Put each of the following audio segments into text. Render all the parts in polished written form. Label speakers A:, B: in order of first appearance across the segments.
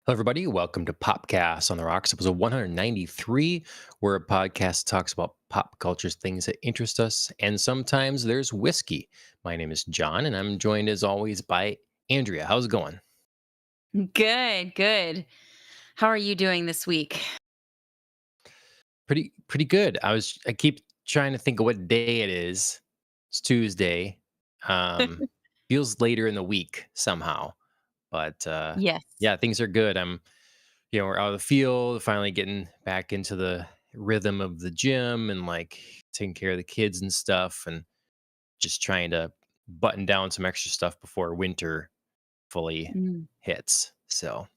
A: Hello, everybody. Welcome to Popcast on the Rocks, episode 193, where a podcast talks about pop culture things that interest us, and sometimes there's whiskey. My name is John, and I'm joined as always by Andrea. How's it going?
B: Good, good. How are you doing this week?
A: Pretty good. I keep trying to think of what day it is. It's Tuesday. Um, feels later in the week somehow, but
B: Yes.
A: yeah, things are good. We're out of the field, finally getting back into the rhythm of the gym and like taking care of the kids and stuff and just trying to button down some extra stuff before winter fully
B: Mm.
A: hits. So,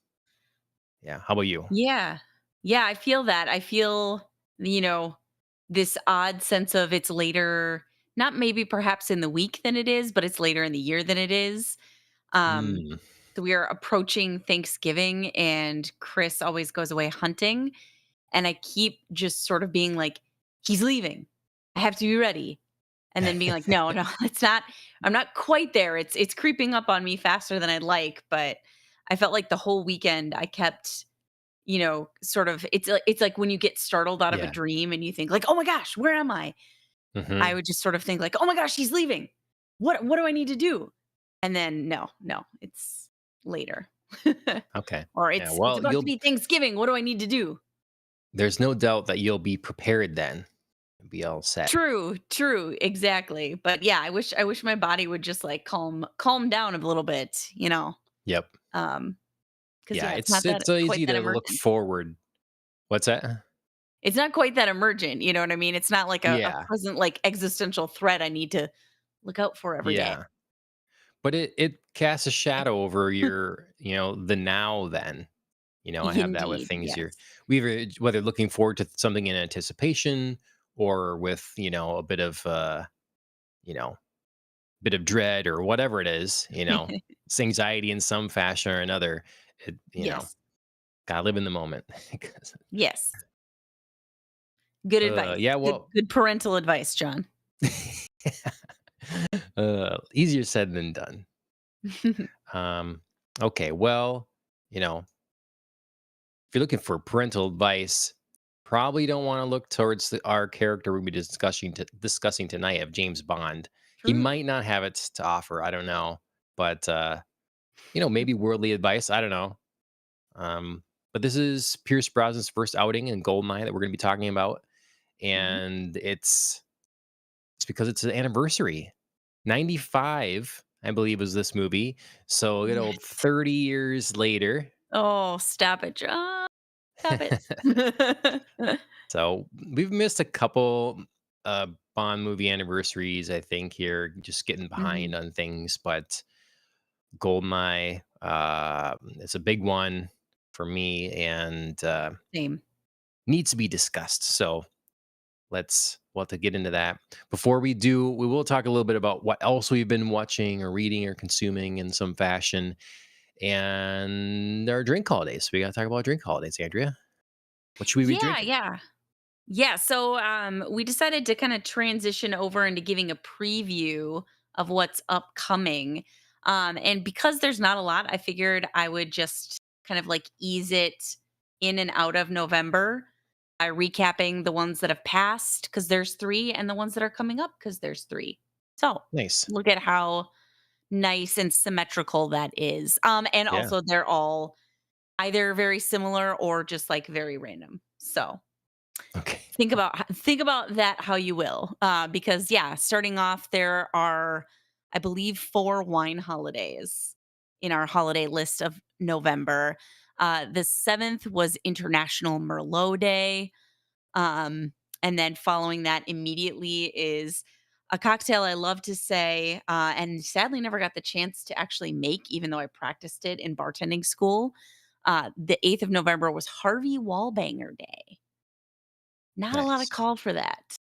A: yeah. How about you?
B: Yeah. Yeah, I feel that. I feel, you know, this odd sense of it's later, not maybe perhaps in the week than it is, but it's later in the year than it is. Um,
A: Mm.
B: so we are approaching Thanksgiving and Chris always goes away hunting. And I keep just sort of being like, he's leaving. I have to be ready. And then being like, no, no, it's not, I'm not quite there. It's creeping up on me faster than I'd like. But I felt like the whole weekend I kept, sort of it's like when you get startled out of a
A: Yeah.
B: dream and you think like, oh my gosh, where am I? I
A: Hmm.
B: would just sort of think like, oh my gosh, he's leaving. What do I need to do? And then no, it's later.
A: Okay.
B: Or
A: Yeah.
B: it's
A: Well,
B: about to be Thanksgiving. What do I need to do?
A: there's no doubt that you'll be prepared then. Be all set.
B: True, exactly. But yeah, I wish my body would just like calm down a little bit,
A: Yep.
B: Um, because
A: Yeah.
B: yeah, it's
A: It's
B: not that
A: it's
B: quite
A: easy
B: that
A: to look
B: emergent.
A: forward. What's that?
B: It's not quite that emergent, you know what I mean? It's not like a
A: Yeah.
B: present, like, existential threat I need to look out for every day.
A: Yeah. But it casts a shadow over your, the now then. I have that with
B: Indeed,
A: things you're
B: yes.
A: we either whether looking forward to something in anticipation or with, a you know, bit of dread or whatever it is, it's anxiety in some fashion or another. It,
B: Yes,
A: gotta live in the moment. 'Cause,
B: yes. Good advice.
A: yeah,
B: Good
A: well,
B: good parental advice, John.
A: easier said than done. Um, okay, well, if you're looking for parental advice, probably don't want to look towards our character we'll be discussing tonight of James Bond. He
B: True.
A: might not have it to offer. I don't know, but maybe worldly advice. I don't know. But this is Pierce Brosnan's first outing in Goldeneye that we're going to be talking about,
B: Mhm.
A: and it's because it's an anniversary. 95, I believe, was this movie. So,
B: Yes.
A: 30 years later.
B: Oh, stop it, John. Stop it.
A: So we've missed a couple Bond movie anniversaries, I think, here, just getting behind
B: Mhm.
A: on things. But Goldeneye, it's a big one for me and
B: Same.
A: needs to be discussed. So we'll have to get into that. Before we do, we will talk a little bit about what else we've been watching or reading or consuming in some fashion and our drink holidays. We got to talk about drink holidays, Andrea. What should we be
B: Yeah,
A: drinking?
B: yeah. Yeah, so we decided to kind of transition over into giving a preview of what's upcoming. And because there's not a lot, I figured I would just kind of like ease it in and out of November by recapping the ones that have passed because there's three, and the ones that are coming up because there's three. So
A: Nice.
B: look at how nice and symmetrical that is. And
A: Yeah.
B: also, they're all either very similar or just like very random. So
A: Okay.
B: think about that how you will, because yeah, starting off, there are, I believe, 4 wine holidays in our holiday list of November. The 7th was International Merlot Day, and then following that immediately is a cocktail I love to say, and sadly never got the chance to actually make, even though I practiced it in bartending school. The 8th of November was Harvey Wallbanger Day. Not a lot of
A: Nice.
B: call for that.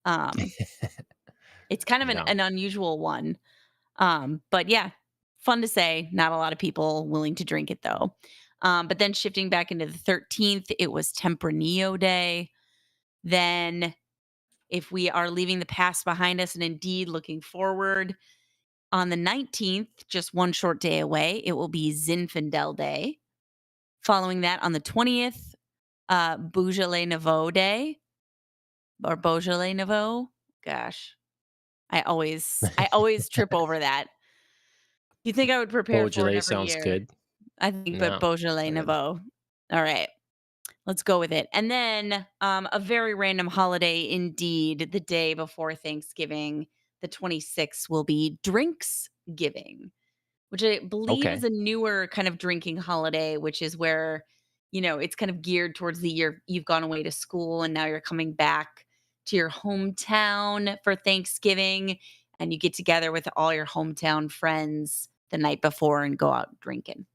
B: Um, it's kind of
A: No.
B: an unusual one. But yeah, fun to say. Not a lot of people willing to drink it though. But then shifting back into the 13th, it was Tempranillo Day. Then, if we are leaving the past behind us and indeed looking forward, on the 19th, just one short day away, it will be Zinfandel Day. Following that, on the 20th, Beaujolais Nouveau Day or Beaujolais Nouveau. Gosh, I always trip over that. You think I would prepare for it
A: Beaujolais
B: every
A: sounds
B: year.
A: good.
B: I think, but
A: No,
B: Beaujolais
A: not good.
B: Nouveau. All right, let's go with it. And then, a very random holiday indeed, the day before Thanksgiving, the 26th will be Drinks Giving, which I believe is
A: Okay.
B: a newer kind of drinking holiday, which is where, it's kind of geared towards the year you've gone away to school and now you're coming back to your hometown for Thanksgiving, and you get together with all your hometown friends the night before and go out drinking.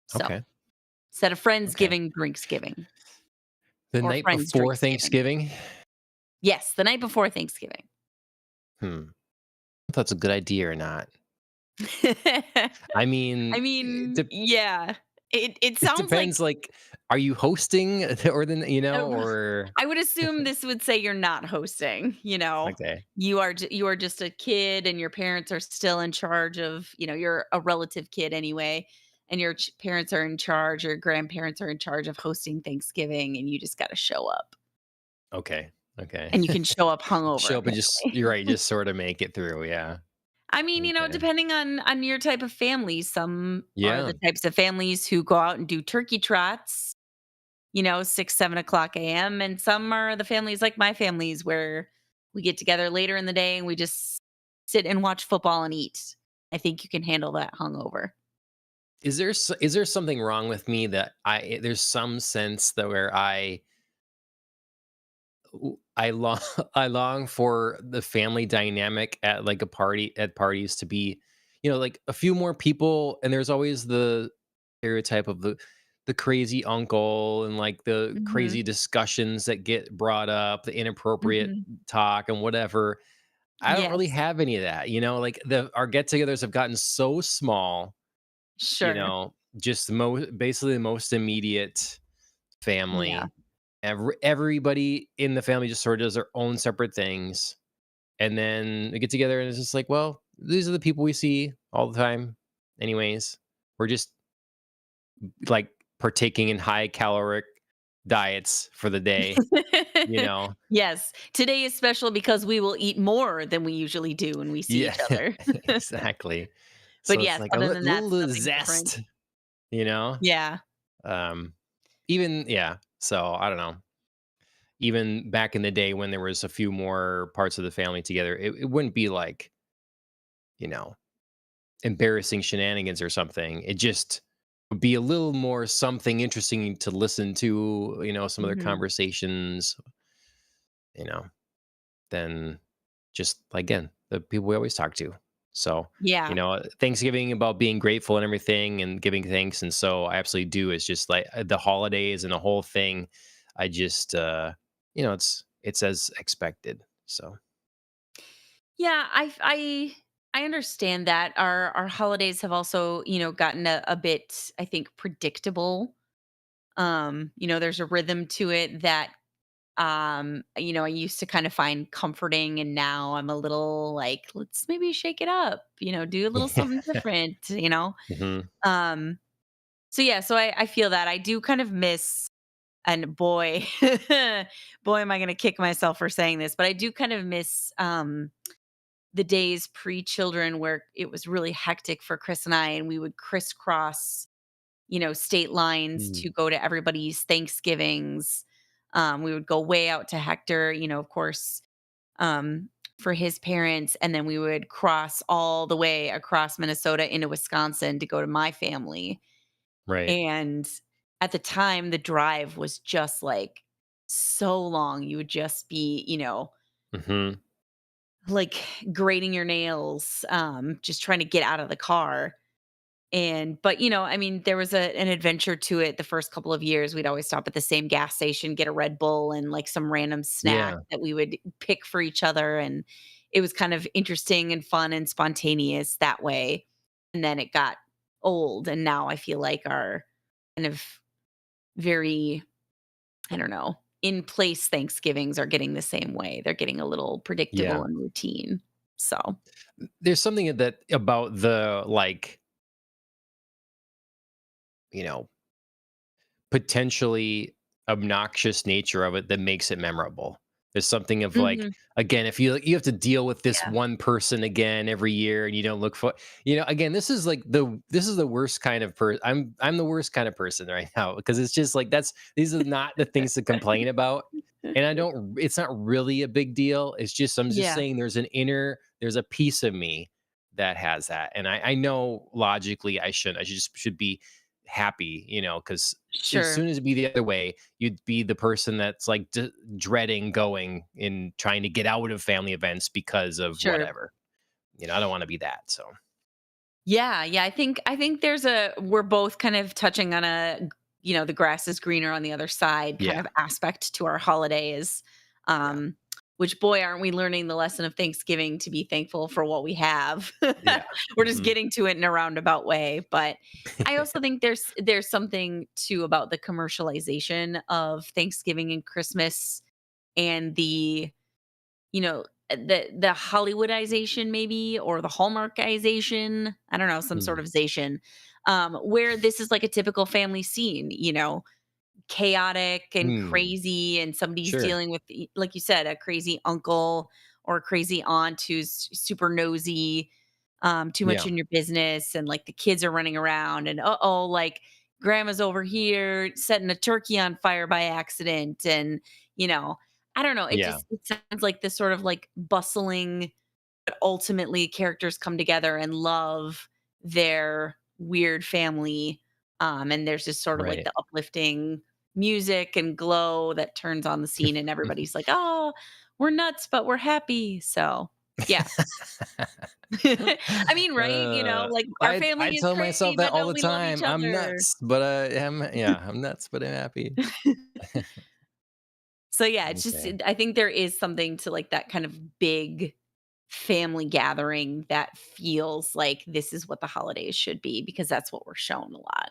B: So,
A: Okay.
B: instead of friends
A: Okay.
B: giving, drinks giving,
A: The
B: or
A: night
B: friends
A: before
B: drinks giving.
A: Thanksgiving?
B: Yes, the night before Thanksgiving.
A: If that's a good idea or not. I
B: I
A: mean,
B: mean, yeah. It
A: it
B: sounds like
A: depends, like, are you hosting or or
B: I would assume this would say you're not hosting,
A: okay.
B: You are just a kid and your parents are still in charge of, you're a relative kid anyway, and your parents are in charge, or grandparents are in charge of hosting Thanksgiving, and you just got to show up.
A: Okay. Okay.
B: And you can show up hungover
A: Show up and just
B: apparently.
A: you're right, just sorta make it through, yeah.
B: I mean,
A: Okay.
B: depending on your type of family, some are
A: Yeah.
B: the types of families who go out and do turkey trots, 6, 7 o'clock AM. And some are the families like my families where we get together later in the day and we just sit and watch football and eat. I think you can handle that hungover.
A: Is there something wrong with me that there's some sense that where I long I long for the family dynamic at like a party at parties to be, like a few more people, and there's always the stereotype of the crazy uncle and like the
B: Mhm.
A: crazy discussions that get brought up, the inappropriate
B: Mhm.
A: talk and whatever. I don't really
B: Yes.
A: have any of that, like the our get-togethers have gotten so small,
B: Sure.
A: just basically the most immediate
B: Yeah.
A: family. Everybody in the family just sort of does their own separate things, and then we get together and it's just like, well, these are the people we see all the time anyways. We're just like partaking in high caloric diets for the day, you know.
B: Yes. Today is special because we will eat more than we usually do when we see
A: Yeah.
B: each other.
A: Exactly.
B: But
A: So it's
B: yes,
A: like a
B: other than that, it's
A: little
B: nothing different.
A: zest, you know.
B: Yeah.
A: um Even, yeah, so I don't know. Even back in the day when there was a few more parts of the family together, it wouldn't be like, you know embarrassing shenanigans or something. It just would be a little more something interesting to listen to, some other
B: Mhm.
A: conversations, you know, than just, again, the people we always talk to. So,
B: Yeah.
A: Thanksgiving about being grateful and everything and giving thanks. And so I absolutely do. It's just like the holidays and the whole thing. I just, it's as expected. So,
B: Yeah, I understand that. Our holidays have also, gotten a bit, I think, predictable. There's a rhythm to it that I used to kind of find comforting, and now I'm a little like, let's maybe shake it up, do a little something
A: yeah.
B: different.
A: Hmm.
B: Um so yeah, so I feel that I do kind of miss, and boy, boy am I gonna kick myself for saying this, but I do kind of miss the days pre-children where it was really hectic for Chris and I, and we would crisscross, state lines
A: Mm.
B: to go to everybody's Thanksgivings. We would go way out to Hector, of course, um, for his parents, and then we would cross all the way across Minnesota into Wisconsin to go to my family.
A: Right.
B: And at the time, the drive was just like so long. You would just be,
A: Hmm.
B: like grating your nails, just trying to get out of the car. But I mean, there was an adventure to it the first couple of years. We'd always stop at the same gas station, get a Red Bull and like some random snack
A: Yeah.
B: that we would pick for each other. And it was kind of interesting and fun and spontaneous that way. And then it got old. And now I feel like our kind of very, I don't know, in place Thanksgivings are getting the same way. They're getting a little predictable
A: Yeah.
B: and routine. So,
A: There's something that about the, like, you know, potentially obnoxious nature of it that makes it memorable. There's something of like,
B: mhm,
A: again, if you have to deal with this
B: yeah,
A: one person again every year and you don't look for, again, this is the worst kind of person. I'm the worst kind of person right now because it's just like these are not the things to complain about. And it's not really a big deal. I'm just
B: yeah,
A: saying there's a piece of me that has that. And I know logically I shouldn't. I should be happy, because as
B: sure,
A: soon as it'd be the other way, you'd be the person that's like dreading going and trying to get out of family events because of
B: sure.
A: whatever. I don't want to be that. So,
B: Yeah, yeah, I think we're both kind of touching on the grass is greener on the other side kind
A: yeah,
B: of aspect to our holidays.
A: yeah,
B: Um, which boy, aren't we learning the lesson of Thanksgiving to be thankful for what we have.
A: yeah.
B: We're just
A: Hmm.
B: getting to it in a roundabout way. But I also think there's something too about the commercialization of Thanksgiving and Christmas and the Hollywoodization maybe, or the Hallmarkization, I don't know, some sort
A: Mm.
B: of zation, where this is like a typical family scene, chaotic and
A: Mm.
B: crazy, and somebody's
A: Sure.
B: dealing with, like you said, a crazy uncle or a crazy aunt who's super nosy, too much
A: Yeah.
B: in your business, and like the kids are running around, and uh-oh, like grandma's over here setting a turkey on fire by accident, and you know I don't know,
A: Yeah.
B: it sounds like this sort of like bustling, but ultimately characters come together and love their weird family, and there's just sort of like
A: Right.
B: the uplifting, music and glow that turns on the scene, and everybody's like, "Oh, we're nuts, but we're happy." So, yeah. I mean, right?
A: Uh,
B: Like, our
A: I
B: family is
A: tell myself
B: crazy,
A: that
B: but
A: all
B: no,
A: the
B: we love each
A: time. I'm
B: other.
A: nuts, but I'm nuts, but I'm happy.
B: So, yeah, it's just
A: Okay.
B: I think there is something to, like, that kind of big family gathering that feels like this is what the holidays should be because that's what we're shown a lot.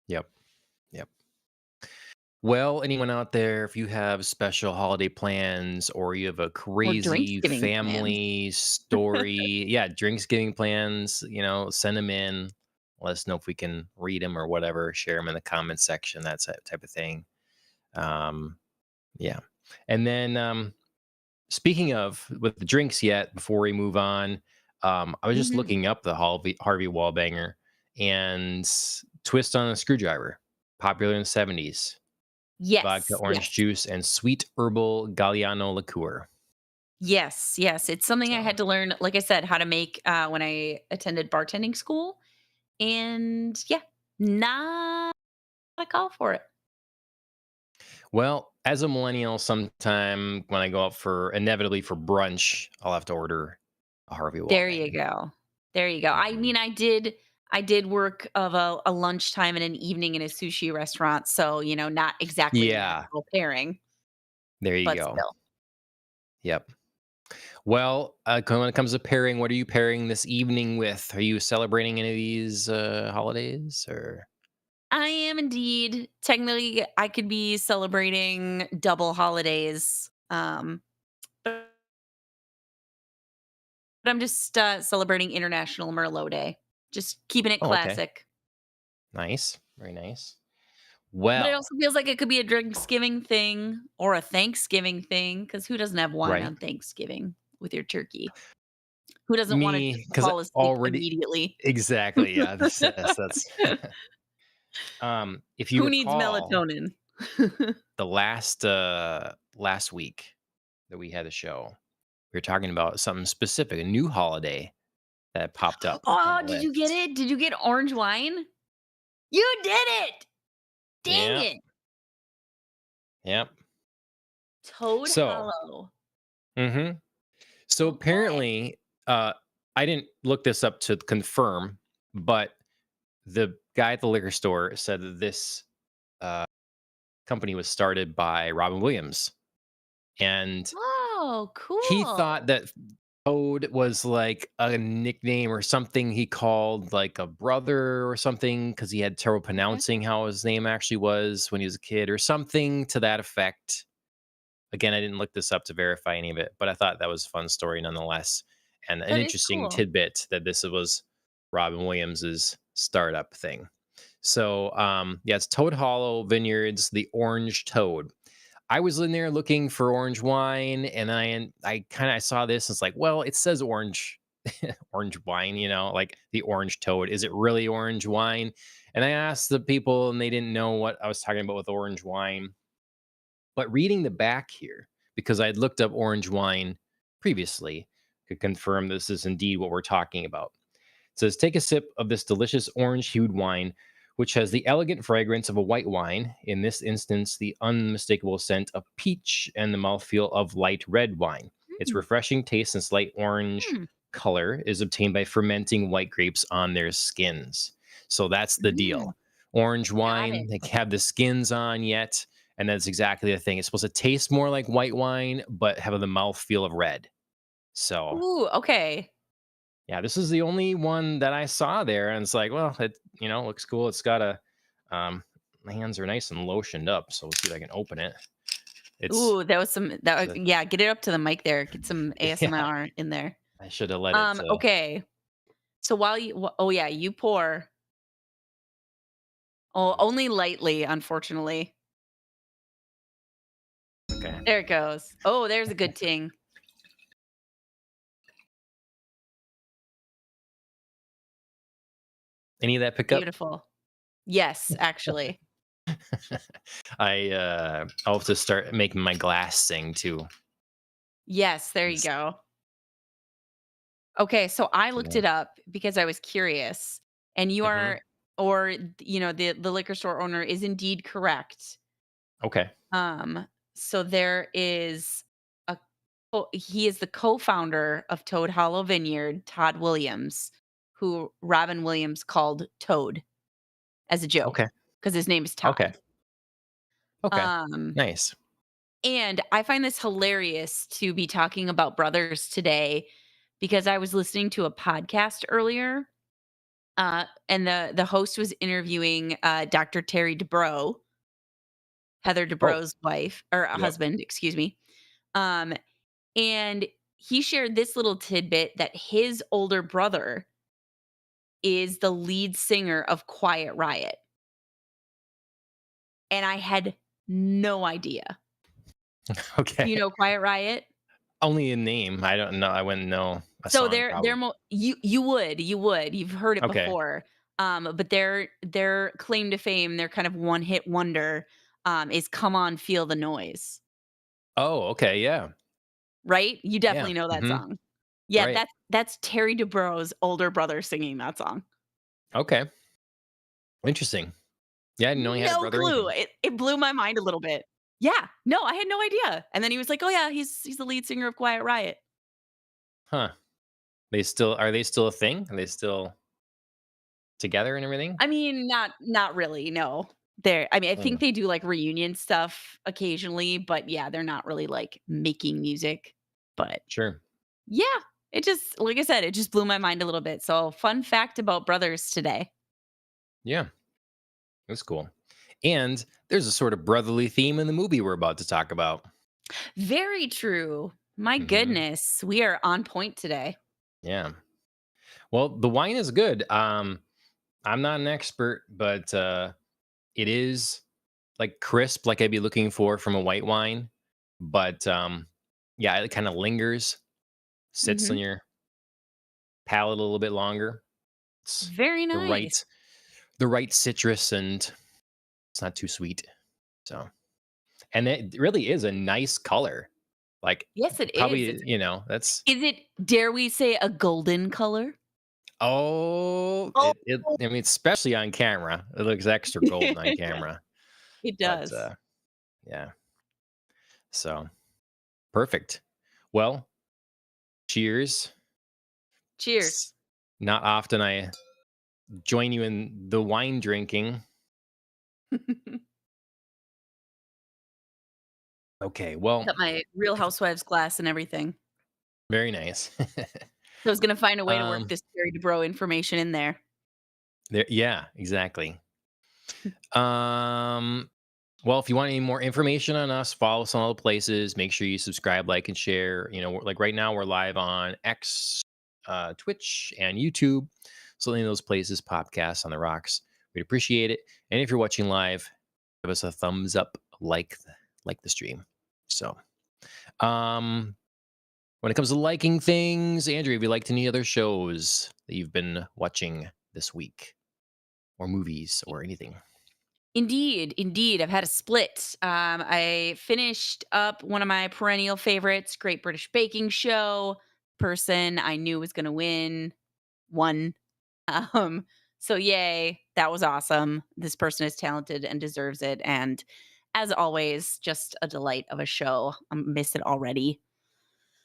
A: Yep. Yep. Well, anyone out there, if you have special holiday plans or you have a
B: Or
A: crazy
B: Drinksgiving plans.
A: family story, yeah, Drinksgiving plans, send them in. Let us know if we can read them or whatever. Share them in the comment section, type of thing. Um, yeah. And then speaking of with the drinks yet, before we move on, I was just
B: Mhm.
A: looking up the Harvey Wallbanger and twist on a screwdriver, popular in the 70s. Vodka,
B: Yes,
A: orange
B: yes.
A: juice, and sweet herbal Galliano liqueur.
B: Yes, yes, it's something I
A: So,
B: had to learn, like I said, how to make, when I attended bartending school, and yeah, not a call for it.
A: well, as a millennial, sometime when I go out for inevitably for brunch, I'll have to order a Harvey
B: There you
A: Wallbanger.
B: go. There you go. I
A: Mhm.
B: mean, I did work of a lunchtime and an evening in a sushi restaurant, so, not exactly a
A: Yeah,
B: natural pairing,
A: there you
B: but
A: go.
B: still.
A: Yep. Well, when it comes to pairing, what are you pairing this evening with? Are you celebrating any of these holidays or?
B: I am indeed. Technically, I could be celebrating double holidays, but I'm just, celebrating International Merlot Day. Just keeping it
A: Oh, okay.
B: classic.
A: Nice. Very nice.
B: But it
A: Well,
B: also feels like it could be a Drinksgiving thing or a Thanksgiving thing, because who doesn't have wine
A: right.
B: on Thanksgiving with your turkey? Who doesn't wanna just
A: Me, because
B: fall asleep
A: already
B: immediately?
A: exactly. Yeah. That's if you
B: Who needs
A: recall
B: melatonin?
A: the last week that we had a show, we were talking about something specific, a new holiday that popped up on
B: Oh,
A: the
B: did you get
A: list.
B: it? Did you get orange wine? You did it! Dang
A: Yep.
B: it!
A: Yep.
B: Toad
A: So,
B: Hollow.
A: mhm. So
B: Okay.
A: apparently, uh, I didn't look this up to confirm, but the guy at the liquor store said that this uh, company was started by Robin Williams, and
B: Oh,
A: he thought
B: cool.
A: that Toad was like a nickname or something he called like a brother or something because he had trouble
B: Okay.
A: pronouncing how his name actually was when he was a kid or something to that effect. Again, I didn't look this up to verify any of it, but I thought that was a fun story nonetheless, and an
B: That is
A: interesting
B: cool.
A: tidbit that this was Robin Williams's startup thing. So, yeah, it's Toad Hollow Vineyards, the Orange Toad. I was in there looking for orange wine, and I kind of saw this. And it's like, well, it says orange, orange wine, like the Orange Toad. Is it really orange wine? And I asked the people, and they didn't know what I was talking about with orange wine. But reading the back here, because I had looked up orange wine previously, could confirm this is indeed what we're talking about. It says, take a sip of this delicious orange hued wine, which has the elegant fragrance of a white wine, in this instance, the unmistakable scent of peach and the mouthfeel of light red wine. Its
B: Mm,
A: refreshing taste and slight orange
B: mm,
A: color is obtained by fermenting white grapes on their skins. So that's the
B: mm.
A: deal. Orange
B: Got it.
A: wine, they have the skins on yet. And that's exactly the thing. It's supposed to taste more like white wine, but have the mouthfeel of red. So
B: Ooh, okay.
A: yeah, this is the only one that I saw there, and it's like, well, it looks cool. It's got my hands are nice and lotioned up, so we'll see if I can open it. It's
B: Ooh, that was some that
A: the
B: yeah, get it up to the mic there. Get some
A: yeah.
B: ASMR in there.
A: I should have let it.
B: Okay. So while oh yeah, you pour. Oh,
A: Mm,
B: only lightly, unfortunately.
A: okay.
B: There it goes. Oh, there's a good ting.
A: Any of that pick up?
B: Beautiful. Yes, actually.
A: I'll have to start making my glass sing too.
B: Yes, there you
A: It's-
B: go. Okay, so I looked
A: yeah.
B: it up because I was curious, and you
A: Hmm.
B: are or the liquor store owner is indeed correct.
A: Okay.
B: Um, so there is a he is the co-founder of Toad Hollow Vineyard, Todd Williams, who Robin Williams called Toad as a joke
A: Okay.
B: because his name is
A: Okay.
B: Todd.
A: Okay.
B: Um,
A: Nice.
B: and I find this hilarious to be talking about brothers today because I was listening to a podcast earlier, and the host was interviewing Dr. Terry Dubrow, Heather
A: Oh,
B: Dubrow's wife or
A: yep.
B: husband, excuse me. Um, and he shared this little tidbit that his older brother is the lead singer of Quiet Riot, and I had no idea. Do you
A: Okay.
B: know Quiet Riot?
A: Only a name. I don't know. I wouldn't know a
B: So
A: song
B: they're
A: probably.
B: you would. You've heard it
A: Okay.
B: before. But their claim to fame, their kind of one-hit wonder, is "Come On Feel the Noise,"
A: Oh, okay. Yeah.
B: right? You
A: Yeah.
B: definitely know that
A: Hmm.
B: song. Yeah,
A: Right.
B: that's Terry Dubrow's older brother singing that song.
A: Okay. Interesting. Yeah, I didn't know he had a
B: No
A: brother
B: clue.
A: either.
B: It blew my mind a little bit. Yeah. No, I had no idea. And then he was like, "Oh yeah, he's the lead singer of Quiet Riot."
A: Huh. They still a thing? Are they still together and everything?
B: I mean, not really, no. I mean, I think
A: Oh,
B: they do, like, reunion stuff occasionally, but, yeah, they're not really, like, making music, but,
A: sure.
B: yeah, it just like I said, it just blew my mind a little bit, so fun fact about brothers today.
A: Yeah. That's cool. And there's a sort of brotherly theme in the movie we're about to talk about.
B: Very true. My
A: Mhm.
B: goodness, we are on point today.
A: Yeah. Well, the wine is good. I'm not an expert, but it is like crisp, like I'd be looking for from a white wine. But yeah, it kind of lingers, sits on
B: Mhm.
A: your palate a little bit longer. It's
B: Very
A: the
B: nice.
A: right, the right citrus, and it's not too sweet. So, and it really is a nice color. Like
B: Yes, it is.
A: probably, that's
B: Is it, dare we say, a golden color?
A: oh,
B: Oh.
A: it. I mean, especially on camera, it looks extra golden on camera.
B: It
A: But
B: does.
A: yeah, so perfect. Well, cheers.
B: Cheers.
A: It's not often I join you in the wine drinking. Okay, well,
B: Got my Real
A: if,
B: Housewives glass and everything.
A: very nice.
B: I was gonna find a way to work
A: um,
B: this Terry Dubrow information in there.
A: yeah, exactly. Um, well, if you want any more information on us, follow us on all the places. Make sure you subscribe, like, and share. Like right now, we're live on X, Twitch, and YouTube. So any of those places, podcasts on the rocks. We'd appreciate it. And if you're watching live, give us a thumbs up, like the stream. So, um, when it comes to liking things, Andrew, have you liked any other shows that you've been watching this week, or movies, or anything?
B: Indeed, indeed. I've had a split. I finished up one of my perennial favorites, Great British Baking Show. Person I knew was gonna win, won. Um, so yay, that was awesome. This person is talented and deserves it. And as always, just a delight of a show. I miss it already.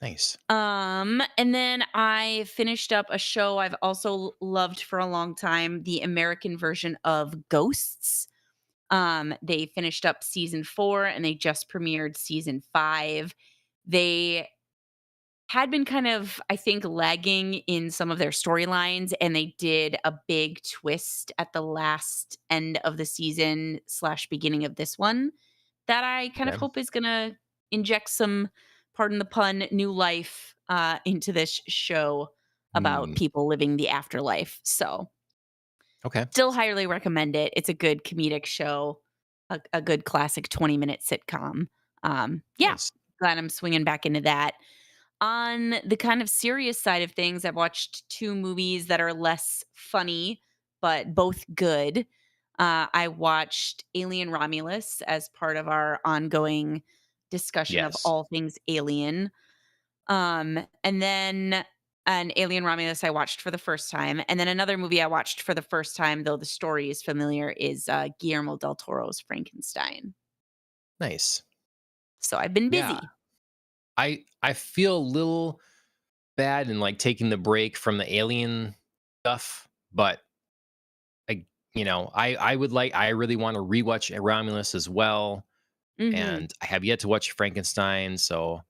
A: Nice.
B: And then I finished up a show I've also loved for a long time, the American version of Ghosts. They finished up season 4 and they just premiered season 5. They had been kind of, I think, lagging in some of their storylines, and they did a big twist at the last end of the season slash beginning of this one that I kind of
A: Okay.
B: hope is gonna inject some, pardon the pun, new life into this show about
A: Mm,
B: people living the afterlife. So
A: okay.
B: still highly recommend it. It's a good comedic show, a good classic 20-minute sitcom. Yeah,
A: Nice.
B: glad I'm swinging back into that. On the kind of serious side of things, I've watched 2 movies that are less funny, but both good. I watched Alien Romulus as part of our ongoing discussion of
A: Yes.
B: all things Alien. And then an Alien Romulus I watched for the first time, and then another movie I watched for the first time, though the story is familiar, is Guillermo del Toro's Frankenstein.
A: Nice.
B: So I've been
A: Yeah.
B: busy.
A: I feel a little bad in, like, taking the break from the Alien stuff, but I I really wanna rewatch Romulus as well,
B: Mhm.
A: and I have yet to watch Frankenstein, so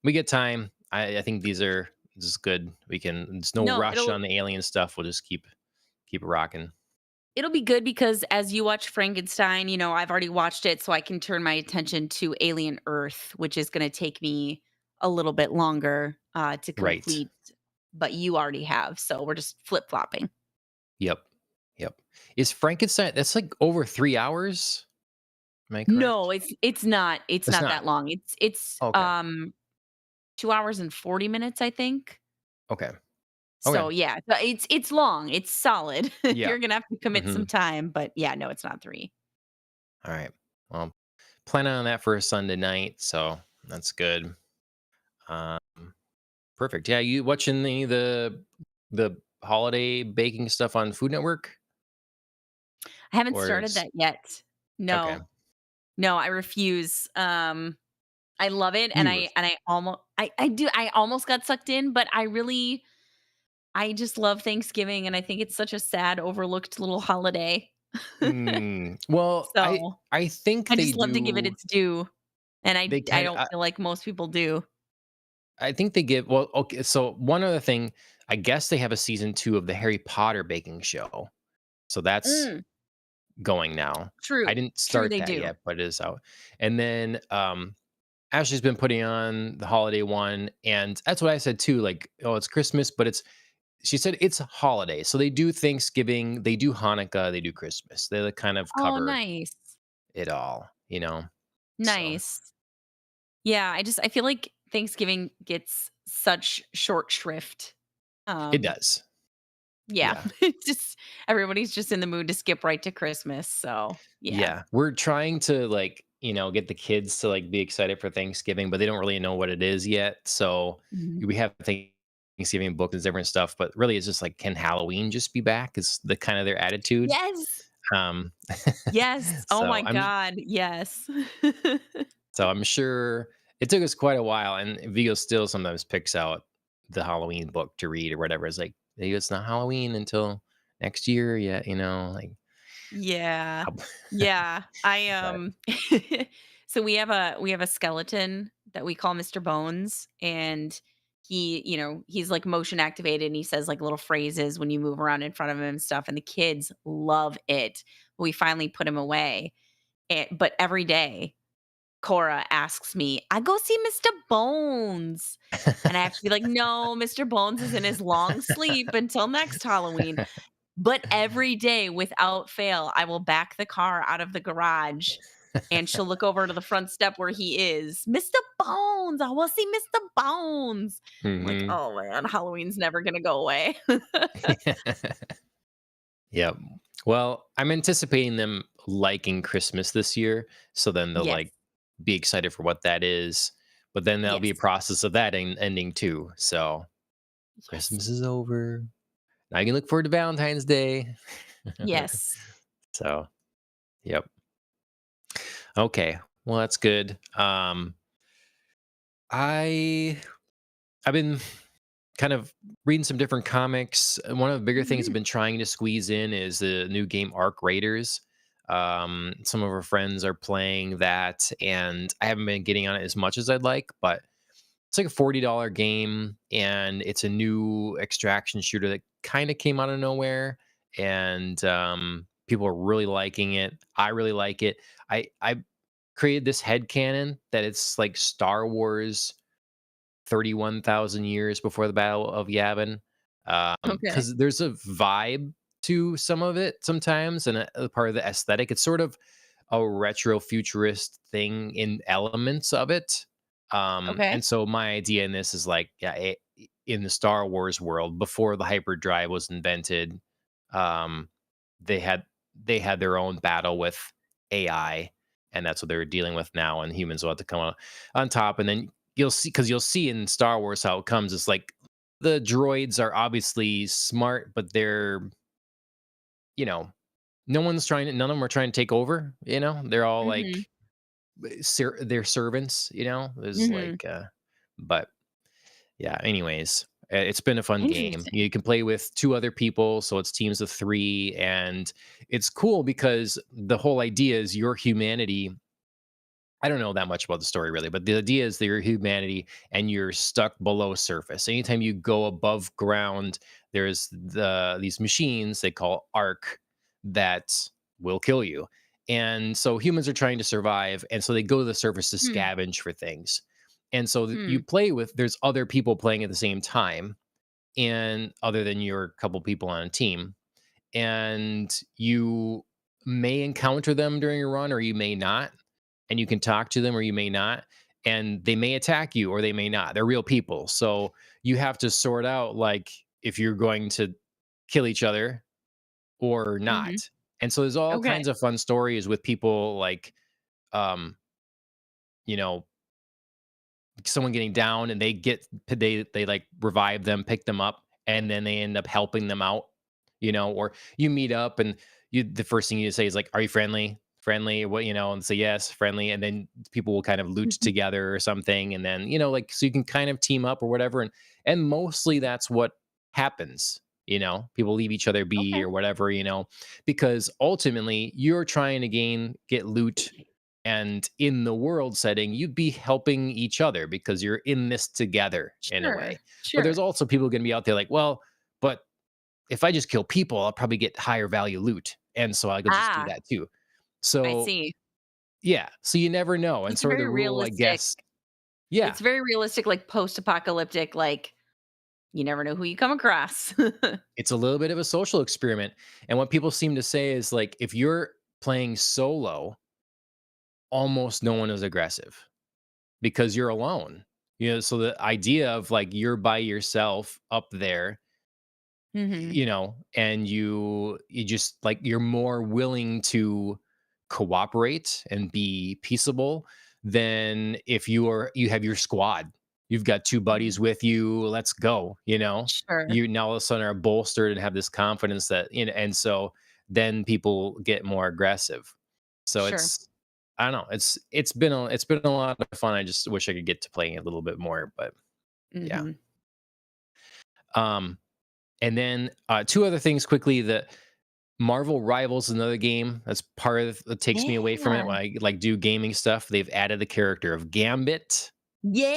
A: we get time. I think these are just good. There's no
B: No,
A: rush on the Alien stuff. We'll just keep it rocking.
B: it'll be good because as you watch Frankenstein, I've already watched it, so I can turn my attention to Alien Earth, which is gonna take me a little bit longer, to
A: Right.
B: complete, but you already have, so we're just flip-flopping.
A: Yep. Yep. Is Frankenstein that's, like, over 3 hours? Am I
B: No,
A: correct?
B: it's
A: It's
B: not
A: not.
B: that long. It's,
A: Okay.
B: 2 hours and 40 minutes, I think.
A: Okay.
B: So,
A: Okay.
B: yeah, it's long, it's solid.
A: Yeah.
B: You're gonna have to commit some
A: Mhm.
B: time, but yeah, no, it's not 3.
A: Alright. Well, planning on that for a Sunday night, so that's good. Um, Perfect. Yeah, you watching the holiday baking stuff on Food Network?
B: I haven't
A: Or
B: started
A: is
B: that yet.
A: okay.
B: No. No, I refuse. I love it, and
A: You
B: I
A: ref
B: and I almost I do I almost got sucked in, but I just love Thanksgiving, and I think it's such a sad, overlooked little holiday.
A: Well, I
B: So,
A: I think
B: I just love to give it its due, and
A: they
B: I
A: kind
B: don't
A: of
B: feel like most people do.
A: I think they give well, okay, so one other thing, I guess they have a season 2 of the Harry Potter baking show. So that's
B: Mm,
A: going now. I
B: true.
A: didn't
B: True,
A: start
B: they
A: that
B: do.
A: yet, but it is out. And then Ashley's been putting on the holiday one, and that's what I said too. Like, oh, it's Christmas, but she said it's a holiday. So they do Thanksgiving, they do Hanukkah, they do Christmas. They like kind of
B: Oh,
A: cover
B: nice.
A: it all. So
B: Nice. Yeah, I feel like Thanksgiving gets such short shrift.
A: it
B: Um,
A: does.
B: yeah,
A: Yeah.
B: it's just everybody's just in the mood to skip right to Christmas, so, yeah.
A: Yeah. We're trying to like, get the kids to like be excited for Thanksgiving, but they don't really know what it is yet. So
B: Mhm.
A: we have Thanksgiving booked and different stuff, but really it's just like, can Halloween just be back? Is the kind of their attitude.
B: Yes!
A: Um
B: Yes! Oh my
A: so I'm
B: god, yes.
A: so I'm sure it took us quite a while, and Vigo still sometimes picks out the Halloween book to read or whatever. It's like, "Hey, it's not Halloween until next year yet, like
B: Yeah.
A: how
B: Yeah.
A: but
B: So we have a skeleton that we call Mr. Bones, and he's, like, motion activated, and he says, like, little phrases when you move around in front of him and stuff, and the kids love it. We finally put him away, but every day, Cora asks me, "I go see Mr. Bones," and I have to be like, "No, Mr. Bones is in his long sleep until next Halloween." But every day without fail, I will back the car out of the garage, and she'll look over to the front step where he is. "Mr. Bones, I will see Mr. Bones." I'm like,
A: Mhm.
B: "Oh, man, Halloween's never gonna go away."
A: Yep. Well, I'm anticipating them liking Christmas this year, so then they'll,
B: Yes.
A: like, be excited for what that is, but then there'll be a
B: Yes.
A: process of that ending too, so
B: Yes.
A: Christmas is over. Now you can look forward to Valentine's Day.
B: Yes.
A: So, yep. Okay. Well, that's good. I I've been kind of reading some different comics. One of the bigger things I've
B: Mhm.
A: been trying to squeeze in is the new game Arc Raiders. Some of our friends are playing that, and I haven't been getting on it as much as I'd like, but it's like a $40 game, and it's a new extraction shooter that kind of came out of nowhere, and people are really liking it. I really like it. I created this head canon that it's like Star Wars 31,000 years before the Battle of Yavin.
B: Okay.
A: Because there's a vibe to some of it sometimes, and a part of the aesthetic. It's sort of a retro futurist thing in elements of it.
B: Okay.
A: And so my idea in this is like, yeah, in the Star Wars world, before the hyperdrive was invented, um, they had they had their own battle with AI, and that's what they were dealing with now. And humans will have to come on top, and then you'll see in Star Wars how it comes. It's like the droids are obviously smart, but they're you know none of them are trying to take over. They're all
B: Mhm.
A: like their servants, is
B: Mhm.
A: like, but yeah, anyways, it's been a fun game.
B: Interesting.
A: You can play with 2 other people, so it's teams of 3, and it's cool because the whole idea is your humanity. I don't know that much about the story really, but the idea is that you're humanity and you're stuck below surface. Anytime you go above ground, there's these machines they call arc that will kill you. And so humans are trying to survive, and so they go to the surface to
B: Hmm.
A: scavenge for things. And so you
B: Hmm.
A: play with there's other people playing at the same time, and other than your couple people on a team, and you may encounter them during your run or you may not, and you can talk to them or you may not, and they may attack you or they may not. They're real people, so you have to sort out like if you're going to kill each other or
B: Mhm.
A: not. And so there's all
B: Okay.
A: kinds of fun stories with people like um you know someone getting down and they like revive them, pick them up, and then they end up helping them out, or you meet up and the first thing you say is like, "Are you friendly?" Friendly, what, and say yes, friendly, and then people will kind of loot together or something, and then like so you can kind of team up or whatever, and mostly that's what happens. People leave each other be
B: Okay.
A: or whatever, because ultimately you're trying to get loot, and in the world setting you'd be helping each other because you're in this together in a way.
B: Sure.
A: But there's
B: Sure.
A: also people going to be out there like, well, but if I just kill people I'll probably get higher value loot, and so I could just do
B: Ah,
A: that too.
B: I
A: So
B: see.
A: yeah, so you never know, and
B: It's a
A: sort of the
B: very
A: rule, I
B: realistic
A: guess. Yeah,
B: it's very realistic, like, post-apocalyptic, like, you never know who you come across.
A: it's a little bit of a social experiment, and what people seem to say is like if you're playing solo, almost no one is aggressive because you're alone. So the idea of like you're by yourself up there,
B: Mhm.
A: and you just like you're more willing to cooperate and be peaceable than if you have your squad. You've got two
B: Mhm.
A: buddies with you. Let's go.
B: Sure.
A: You now all of a sudden are bolstered and have this confidence that and so then people get more aggressive. So
B: Sure.
A: it's I don't know. It's been a lot of fun. I just wish I could get to playing it a little bit more, but yeah.
B: Mhm.
A: Um, and then two other things quickly. The Marvel Rivals is another game that's part of that takes me away from it
B: Yeah.
A: when I like do gaming stuff. They've added the character of Gambit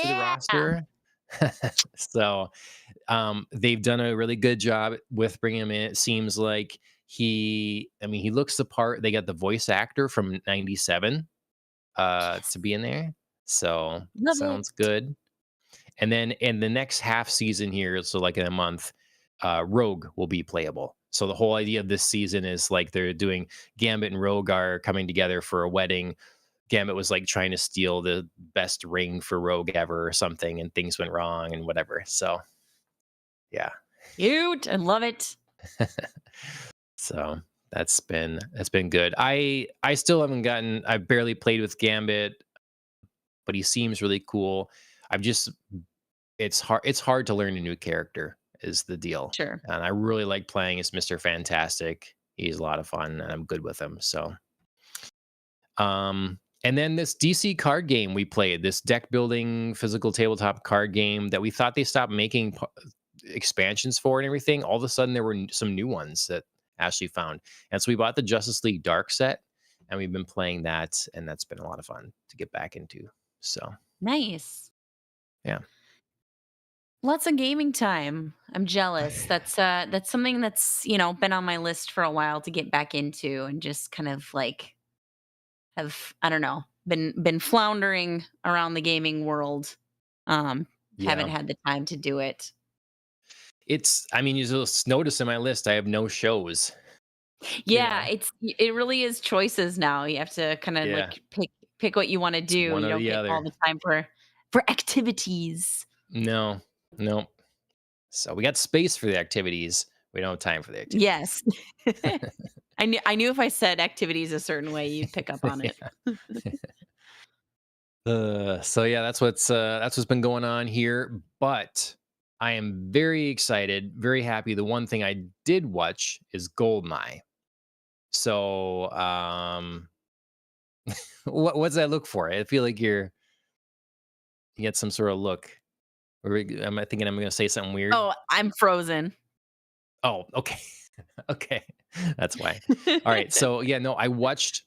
A: to the
B: Yeah.
A: roster. So they've done a really good job with bringing him in. It seems like he looks the part. They got the voice actor from '97
B: Yes.
A: to be in there. So
B: Love it.
A: sounds good. And then in the next half season here, so like in a month, Rogue will be playable. So the whole idea of this season is like they're doing Gambit and Rogue are coming together for a wedding. Gambit was like trying to steal the best ring for Rogue ever or something, and things went wrong and whatever. So yeah.
B: Cute. I love it.
A: So that's been good. I still haven't gotten. I've barely played with Gambit, but he seems really cool. I've just it's hard to learn a new character is the deal.
B: Sure.
A: And I really like playing as Mr. Fantastic. He's a lot of fun and I'm good with him. So and then this DC card game we played, this deck building physical tabletop card game that we thought they stopped making expansions for and everything. All of a sudden there were some new ones that Ashley found. And so we bought the Justice League Dark set and we've been playing that, and that's been a lot of fun to get back into. So
B: Nice.
A: yeah.
B: Lots of gaming time. I'm jealous. That's something that's, been on my list for a while to get back into and just kind of like have, I don't know, been floundering around the gaming world. Haven't
A: Yeah.
B: had the time to do it.
A: You'll notice in my list, I have no shows, you
B: Yeah,
A: know?
B: it really is choices now. You have to kind of
A: Yeah,
B: like pick what you want to
A: it's
B: do.
A: one
B: You
A: or
B: don't
A: the
B: get all
A: other.
B: the time for activities.
A: No, no. So we got space for the activities. We don't have time for the activities.
B: Yes. I knew if I said activities a certain way, you'd pick up on it.
A: Yeah. So yeah, that's what's been going on here. But I am very excited, very happy. The one thing I did watch is Goldeneye. So What's that look for? I feel like you get some sort of look. Or am I thinking I'm gonna say something weird?
B: Oh, I'm Frozen.
A: Oh, okay. Okay. That's why. All right. So yeah, no, I watched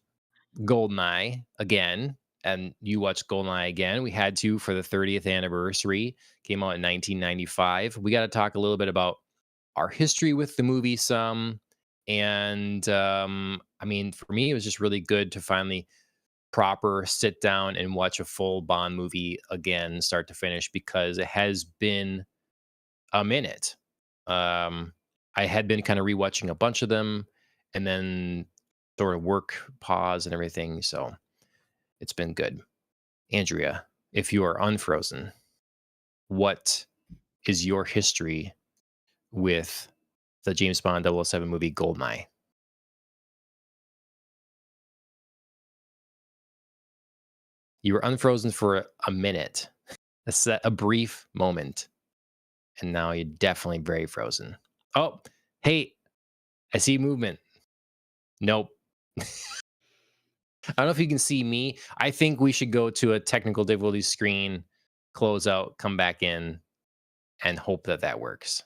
A: Goldeneye again, and you watched Goldeneye again. We had to for the 30th anniversary. Came out in 1995. We got to talk a little bit about our history with the movie some. And I mean, for me, it was just really good to finally proper sit down and watch a full Bond movie again, start to finish, because it has been a minute. Um, I had been kind of rewatching a bunch of them and then sort of work pause and everything. So it's been good. Andrea, if you are unfrozen, what is your history with the James Bond 007 movie Goldeneye? You were unfrozen for a minute, a brief moment, and now you're definitely very frozen. Oh, hey, I see movement. Nope. I don't know if you can see me. I think we should go to a technical difficulty screen, close out, come back in, and hope that that works.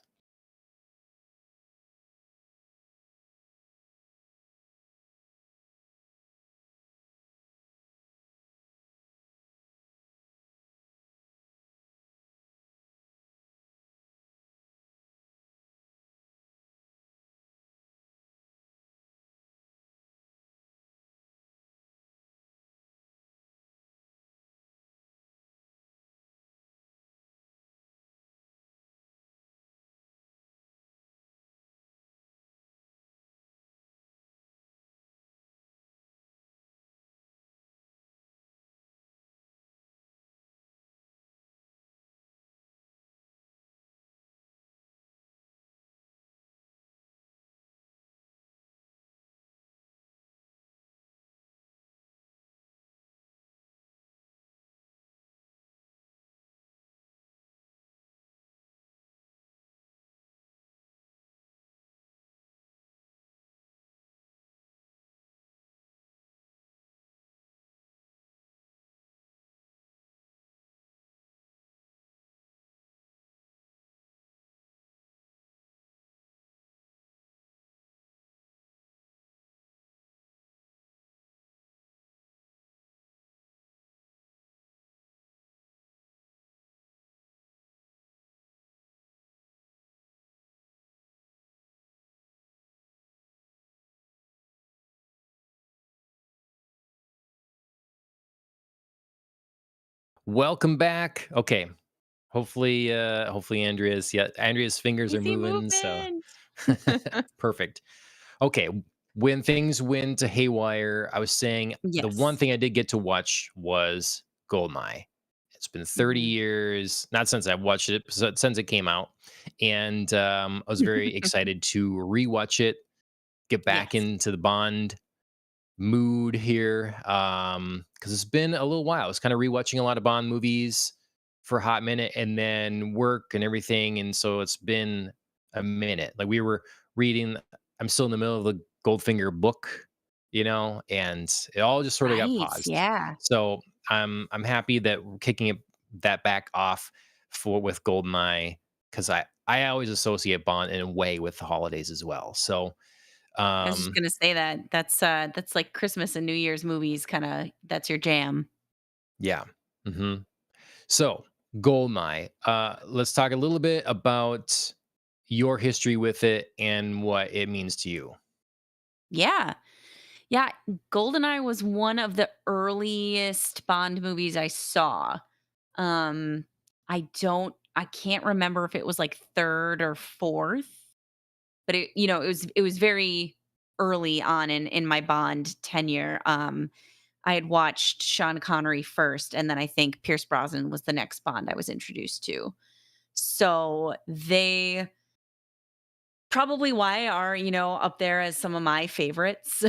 A: Welcome back. Okay. Hopefully Andrea's fingers
B: We
A: are
B: see
A: moving, so
B: movement.
A: perfect. Okay, when things went to haywire, I was saying the one
B: Yes.
A: thing I did get to watch was Goldeneye. It's been 30
B: Mhm.
A: years, not since I've watched it, since it came out, and I was very excited to rewatch it, get back
B: Yes.
A: into the Bond mood here, because it's been a little while. I was kind of rewatching a lot of Bond movies for a hot minute, and then work and everything, and so it's been a minute. Like we were reading, I'm still in the middle of the Goldfinger book, and it all just sort of got
B: Right,
A: paused.
B: yeah.
A: So I'm happy that we're kicking that back off for with Goldeneye, because I always associate Bond in a way with the holidays as well. So
B: I was just
A: um
B: gonna say that. That's like Christmas and New Year's movies kinda that's your jam.
A: yeah. hmm So, Goldeneye. Let's talk a little bit about your history with it and what it means to you.
B: Yeah. Yeah, Goldeneye was one of the earliest Bond movies I saw. Um, I can't remember if it was, like, 3rd or 4th, but it was very early on in my Bond tenure. I had watched Sean Connery first, and then I think Pierce Brosnan was the next Bond I was introduced to. So, they probably why are, up there as some of my favorites.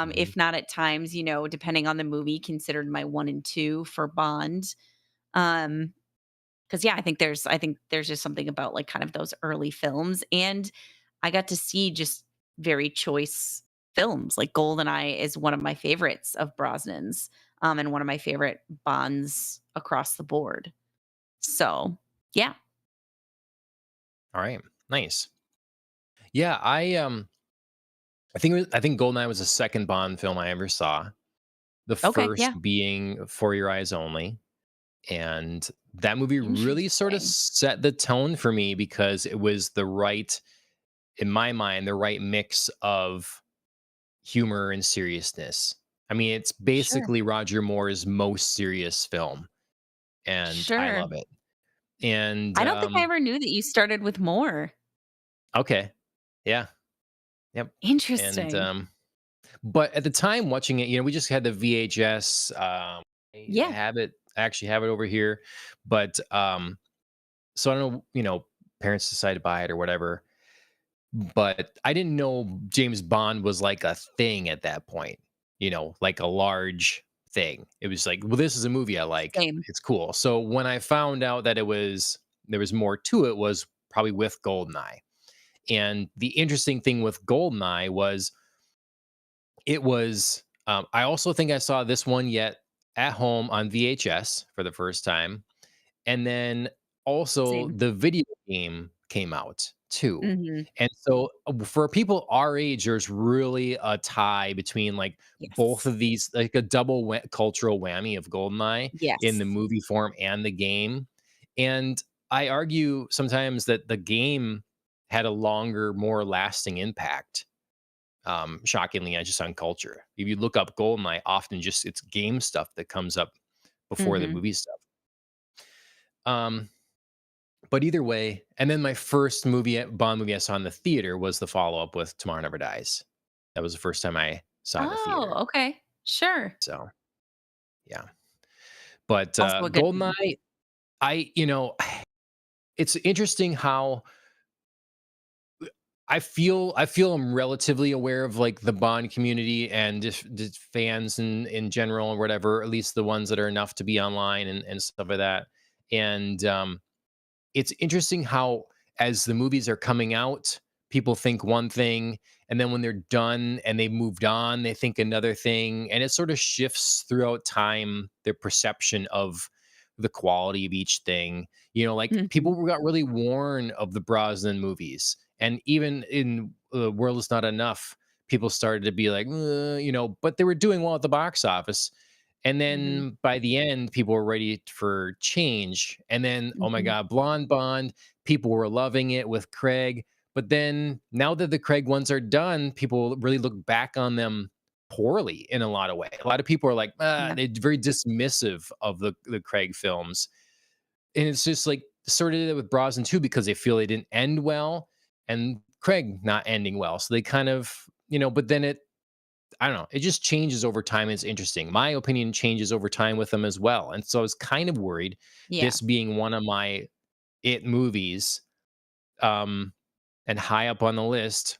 A: Mhm.
B: If not at times, depending on the movie, considered my 1 and 2 for Bond. Um, because yeah, I think there's just something about, like, kind of those early films, and I got to see just very choice films. Like Goldeneye is one of my favorites of Brosnan's, and one of my favorite Bonds across the board. So, yeah.
A: All right. Nice. Yeah, I think Goldeneye was the second Bond film I ever saw. The
B: Okay, yeah.
A: first being For Your Eyes Only. And that movie really sort of
B: Interesting.
A: set the tone for me because it was the right, in my mind, the right mix of humor and seriousness. I mean, it's
B: Sure.
A: basically Roger Moore's most serious film, and I
B: Sure.
A: love it. And
B: I don't think I ever knew that you started with more.
A: okay, yeah, yep. And
B: Interesting.
A: but at the time watching it, we just had the VHS. I
B: Yeah.
A: have it. I actually have it over here, but so I don't know. Parents decided to buy it or whatever. But I didn't know James Bond was like a thing at that point. Like a large thing. It was like, well, this is a movie I like.
B: Same.
A: It's cool. So when I found out that there was more to it, was probably with Goldeneye. And the interesting thing with Goldeneye was it was. I also think I saw this one yet at home on VHS for the first time, and then also
B: Same.
A: the video game came out too.
B: Mhm.
A: And so for people our age, there's really a tie between like both
B: Yes.
A: of these, like a double cultural whammy of Goldeneye in
B: Yes.
A: the movie form and the game. And I argue sometimes that the game had a longer, more lasting impact. Shockingly, just on culture. If you look up Goldeneye, often just it's game stuff that comes up before the
B: Mhm.
A: movie stuff. Um, but either way, and then my first Bond movie I saw in the theater was the follow-up with Tomorrow Never Dies. That was the first time I saw it in the
B: Oh,
A: theater.
B: okay. Sure.
A: So, yeah. But,
B: Also a good movie.
A: Goldeneye, I it's interesting how I feel I'm relatively aware of, like, the Bond community and just fans in general or whatever, at least the ones that are enough to be online and stuff like that. And, it's interesting how as the movies are coming out, people think one thing, and then when they're done and they've moved on, they think another thing, and it sort of shifts throughout time their perception of the quality of each thing. Like
B: Mhm.
A: people got really worn of the Brosnan movies, and even in World Is Not Enough, people started to be like, but they were doing well at the box office. And
B: Mhm.
A: then by the end, people were ready for change. And then, oh my
B: Mhm.
A: God, Blonde Bond, people were loving it with Craig. But then now that the Craig ones are done, people really look back on them poorly in a lot of ways. A lot of people are like,
B: Yeah.
A: they're very dismissive of the Craig films. And it's just like sort of did it with Brosnan too, because they feel they didn't end well and Craig not ending well. So they kind of, but then I don't know. It just changes over time. It's interesting. My opinion changes over time with them as well. And so I was kind of worried,
B: Yeah.
A: this being one of my it movies, um, and high up on the list,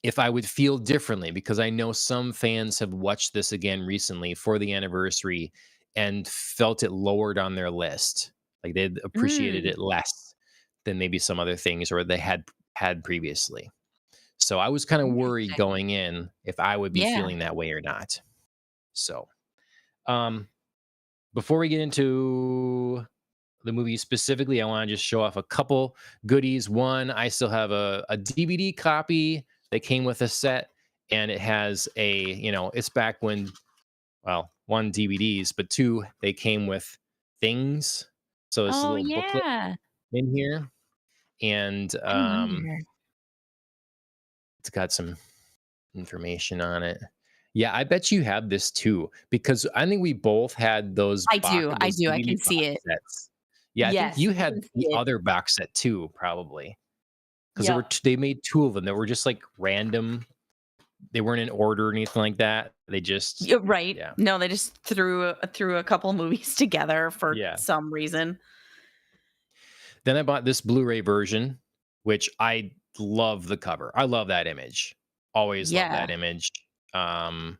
A: if I would feel differently because I know some fans have watched this again recently for the anniversary and felt it lowered on their list. Like they'd appreciated
B: Mm.
A: it less than maybe some other things or they had previously. So I was kind of worried
B: Interesting.
A: going in if I would be
B: Yeah.
A: feeling that way or not. So, um, before we get into the movie specifically, I want to just show off a couple goodies. One, I still have a DVD copy that came with a set, and it has it's back when, well, one, DVDs, but two, they came with things. So it's a
B: Oh,
A: little booklet
B: yeah.
A: in here, and
B: I wonder.
A: it's got some information on it. Yeah, I bet you have this too, because I think we both had
B: I do, I
A: those
B: do, I
A: DVD
B: can see
A: box
B: it.
A: sets. Yeah, I think
B: Yes,
A: you
B: I
A: had
B: can
A: the
B: see it.
A: other box set too, probably, because
B: Yep.
A: they made 2 of them that were just, like, random. They weren't in order or anything like that. They just
B: You're right.
A: yeah,
B: No, they just threw a couple movies together for
A: yeah.
B: some reason.
A: Then I bought this Blu-ray version, which I love the cover. I love that image. Always love
B: Yeah.
A: that image. Um,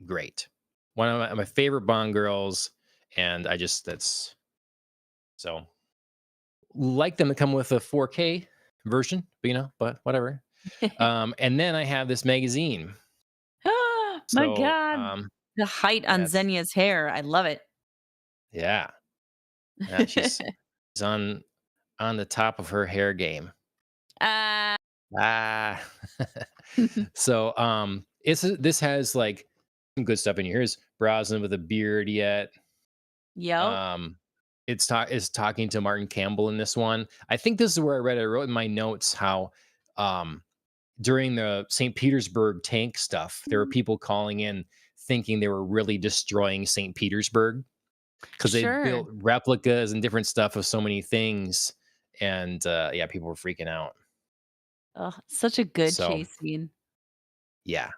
A: Great. One of my favorite Bond girls, and I just that's so like them to come with a 4K version, but whatever. And then I have this magazine.
B: My
A: So,
B: god. The height on
A: yeah, it's
B: Xenia's hair, I love it.
A: yeah, yeah, she's on the top of her hair game.
B: Ah.
A: Ah. So, this has, like, some good stuff in here. Here's Brosnan with a beard yet.
B: Yep.
A: Um, it's talking to Martin Campbell in this one. I think this is where I wrote in my notes how, um, during the St. Petersburg tank stuff, there were people calling in thinking they were really destroying St. Petersburg because they
B: Sure.
A: built replicas and different stuff of so many things, and, yeah, people were freaking out.
B: Oh, such a good
A: So,
B: chase scene.
A: yeah.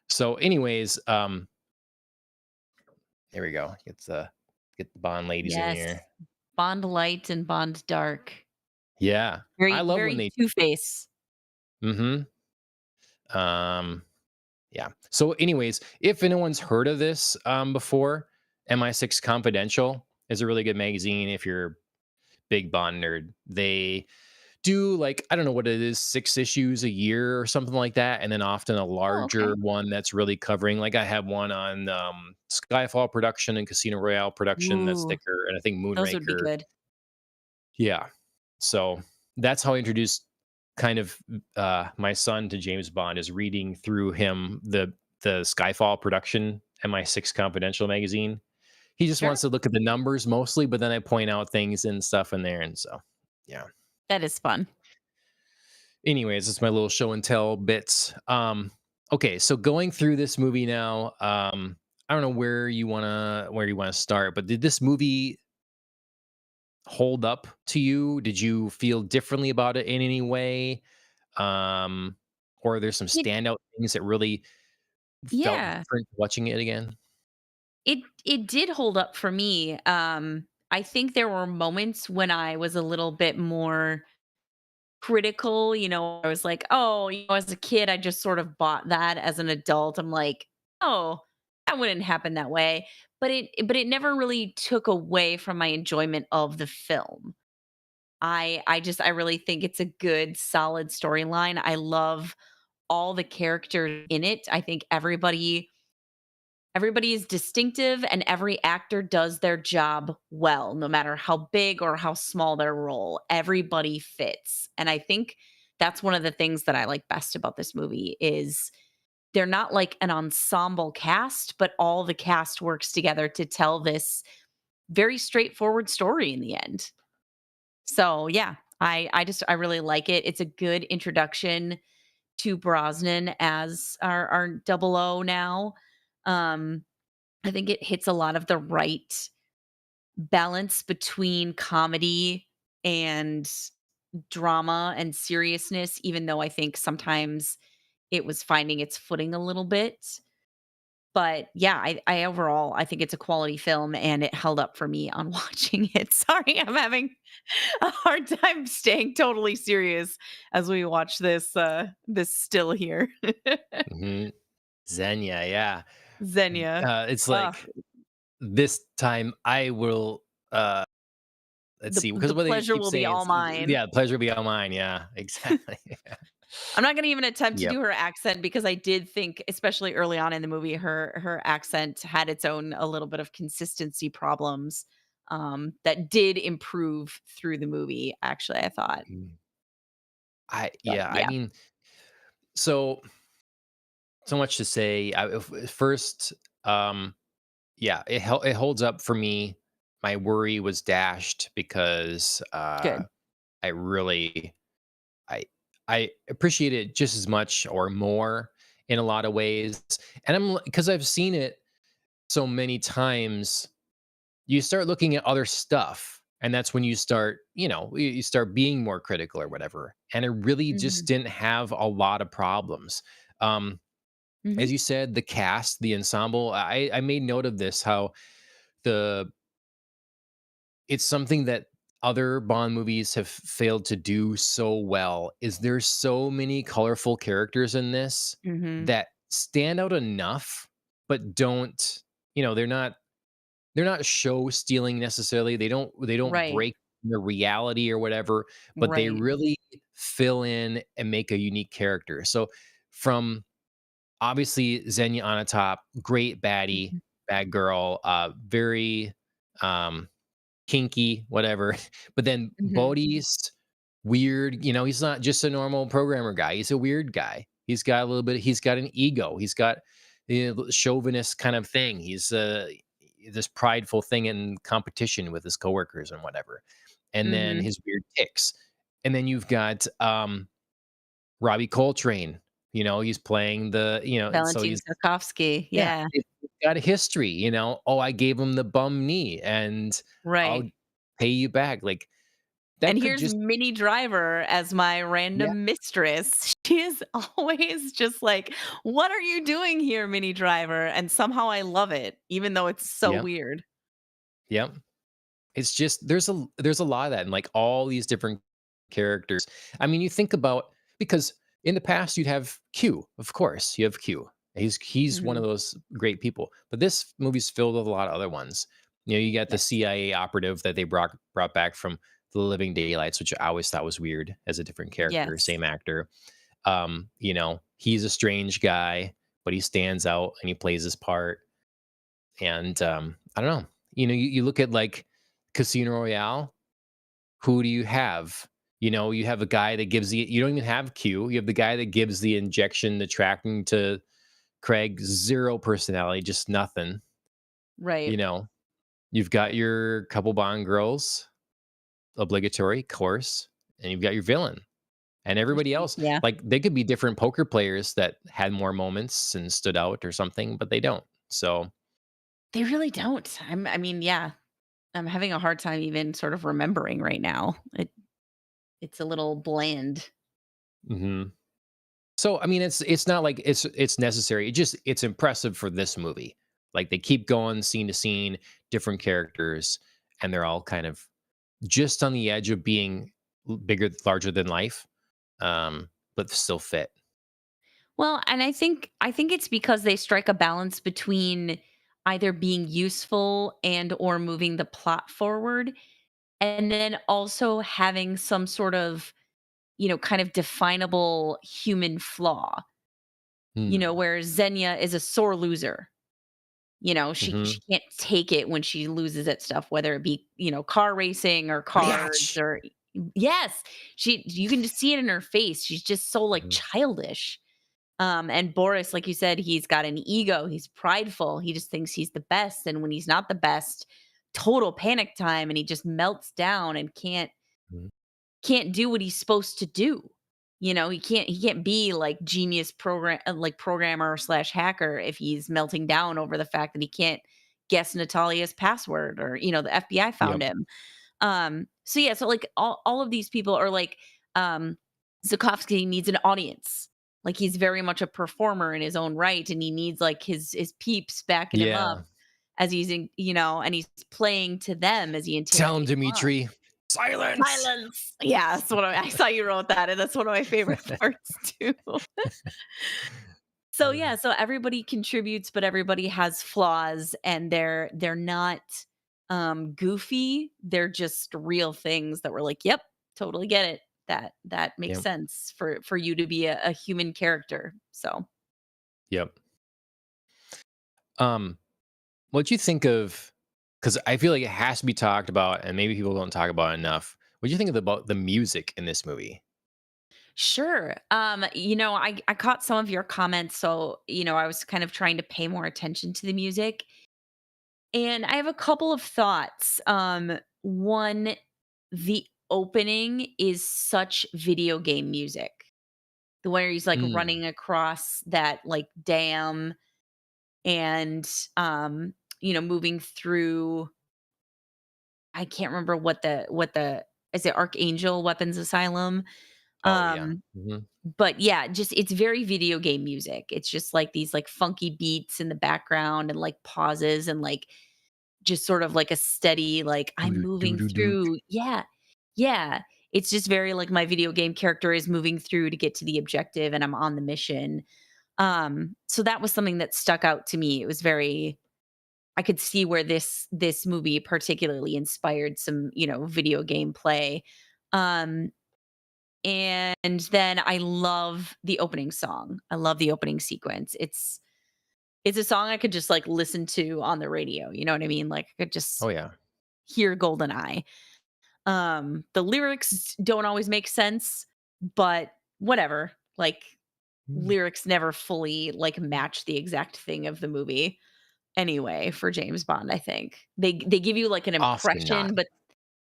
A: So, anyways, there we go. Get the Bond ladies in
B: Yes.
A: here.
B: Bond Light and Bond Dark.
A: Yeah. I
B: Very,
A: love when
B: very
A: they
B: Two-Face.
A: Mhm. Um, yeah. So anyways, if anyone's heard of this, before, MI6 Confidential is a really good magazine if you're a big Bond nerd. They do, like, I don't know what it is, 6 issues a year or something like that, and then often a
B: Oh,
A: larger
B: okay.
A: one that's really covering, like, I have one on, Skyfall production and Casino Royale production, that's
B: Ooh,
A: thicker, and I think
B: those would be
A: Moonraker.
B: good.
A: Yeah. So, that's how I introduced kind of, my son to James Bond, is reading through him the Skyfall production MI6 Confidential magazine. He just
B: Sure.
A: wants to look at the numbers mostly, but then I point out things and stuff in there, and so, yeah.
B: That is fun.
A: Anyways, it's my little show and tell bits. Okay, so going through this movie now, I don't know where you wanna start, but did this movie hold up to you? Did you feel differently about it in any way? Um, or are there some
B: It
A: standout things that really felt
B: Yeah.
A: different watching it again?
B: It did hold up for me. I think there were moments when I was a little bit more critical, I was like, "Oh, as a kid, I just sort of bought that. As an adult, I'm like, "Oh, that wouldn't happen that way." But it never really took away from my enjoyment of the film. I really think it's a good, solid storyline. I love all the characters in it. I think everybody is distinctive and every actor does their job well, no matter how big or how small their role. Everybody fits. And I think that's one of the things that I like best about this movie is they're not like an ensemble cast, but all the cast works together to tell this very straightforward story in the end. So, yeah, I really like it. It's a good introduction to Brosnan as our double O now. Um I think it hits a lot of the right balance between comedy and drama and seriousness, even though I think sometimes it was finding its footing a little bit. But yeah, I overall I think it's a quality film and it held up for me on watching it. Sorry, I'm having a hard time staying totally serious as we watch this still here.
A: Mhm. Xenia, yeah.
B: Xenia.
A: It's
B: Ugh,
A: like, this time I will, let's see, because
B: the
A: what they
B: pleasure
A: keep
B: will be
A: saying
B: all
A: is,
B: mine.
A: yeah, pleasure be all mine, yeah, exactly.
B: I'm not gonna even attempt to
A: Yep.
B: do her accent because I did think, especially early on in the movie, her accent had its own a little bit of consistency problems, that did improve through the movie, actually, I thought.
A: Mm.
B: But
A: I
B: yeah,
A: mean, so much to say. First, um, yeah, it holds up for me. My worry was dashed because,
B: good.
A: I really I I appreciate it just as much or more in a lot of ways, and because I've seen it so many times, you start looking at other stuff, and that's when you start, you start being more critical or whatever. And it really just
B: Mhm,
A: didn't have a lot of problems. Um,
B: mhm,
A: as you said, the cast, the ensemble, I made note of this, how the it's something that other Bond movies have failed to do so well. Is there's so many colorful characters in this
B: mhm.
A: that stand out enough, but don't, they're not show stealing necessarily. They don't
B: Right,
A: break the reality or whatever, but they
B: right.
A: really fill in and make a unique character. So from obviously Xenia on a top, great baddie,
B: Mhm.
A: bad girl, very um kinky, whatever. But then
B: Mhm.
A: Bodhi's weird, he's not just a normal programmer guy. He's a weird guy. He's got an ego. He's got chauvinist kind of thing. He's this prideful thing in competition with his coworkers and whatever. And then
B: Mhm.
A: his weird ticks. And then you've got Robbie Coltrane. He's playing and so
B: Valentine
A: he's
B: Tarkovsky,
A: yeah,
B: yeah,
A: it's got a history. "Oh, I gave him the bum knee, and I'll
B: right.
A: pay you back." Like,
B: And
A: that could
B: here's
A: just
B: Minnie Driver as my
A: yeah,
B: random mistress. She is always just like, "What are you doing here, Minnie Driver?" And somehow I love it, even though it's so
A: yeah,
B: weird.
A: yeah. It's just there's a lot of that and, like, all these different characters. I mean, you think about because in the past, you'd have Q, of course, you have Q. He's one of
B: Mhm.
A: those great people, but this movie's filled with a lot of other ones. You got the
B: Yes.
A: CIA operative that they brought back from The Living Daylights, which I always thought was weird as a different character,
B: Yes.
A: same actor. He's a strange guy, but he stands out and he plays his part. And I don't know. You look at like Casino Royale. Who do you have? You have a guy that gives you don't even have Q. You have the guy that gives the injection, the tracking to Craig, zero personality, just nothing.
B: Right.
A: You know, you've got your couple Bond girls, obligatory course, and you've got your villain. And everybody else,
B: Yeah.
A: like, they could be different poker players that had more moments and stood out or something, but they don't. So,
B: They really don't. I mean, yeah, I'm having a hard time even sort of remembering right now. It's a little bland.
A: mhm. So, I mean, it's not like it's necessary. It's impressive for this movie. Like, they keep going scene to scene, different characters, and they're all kind of just on the edge of being bigger, larger than life, but still fit.
B: Well, and I think it's because they strike a balance between either being useful and or moving the plot forward, and then also having some sort of, kind of definable human flaw.
A: Hmm.
B: Where Xenia is a sore loser. She
A: Mhm.
B: can't take it when she loses at stuff, whether it be, car racing or cards
A: Biatch.
B: or yes, you can just see it in her face. She's just so like
A: Mhm.
B: childish. And Boris, like you said, he's got an ego. He's prideful. He just thinks he's the best. And when he's not the best, total panic time and he just melts down and
A: Mhm.
B: can't do what he's supposed to do. He can't be like genius like programmer slash hacker if he's melting down over the fact that he can't guess Natalia's password or the FBI found
A: Yep.
B: him. So yeah, so like all of these people are like Zukovsky needs an audience. Like he's very much a performer in his own right and he needs like his peeps backing him up
A: Yeah.
B: as and he's playing to them as he
A: Tell him,
B: interrogates Bond.
A: Dimitri. Silence.
B: Silence. Yeah, that's what I saw you wrote that, and that's one of my favorite parts too. So
A: Uh,
B: yeah, so everybody contributes, but everybody has flaws, and they're not goofy. They're just real things that we're like, yep, totally get it. That makes
A: yep.
B: sense for you to be a human character. So
A: Yep. Um, what'd you think of? Because I feel like it has to be talked about, and maybe people don't talk about it enough. What'd you think about the music in this movie?
B: sure. I caught some of your comments, so I was kind of trying to pay more attention to the music. And I have a couple of thoughts. One, the opening is such video game music. The one where he's like
A: Mm.
B: running across that like dam and moving through I can't remember what the is it Archangel Weapons Asylum.
A: Oh, yeah.
B: Um
A: Mhm.
B: but yeah, just it's very video game music. It's just like these like funky beats in the background and like pauses and like just sort of like a steady, like, I'm moving
A: Doo-doo-doo-doo-doo.
B: through yeah, yeah. It's just very like my video game character is moving through to get to the objective and I'm on the mission. So that was something that stuck out to me. It was very I could see where this movie particularly inspired some, video game play. Um, And then I love the opening song. I love the opening sequence. It's a song I could just, like, listen to on the radio, you know what I mean? Like, I could
A: Oh,
B: just
A: yeah.
B: hear Goldeneye. The lyrics don't always make sense, but whatever. Like,
A: Mm.
B: lyrics never fully, like, match the exact thing of the movie anyway for James Bond, I think. They give you, like, an
A: Often not.
B: impression, but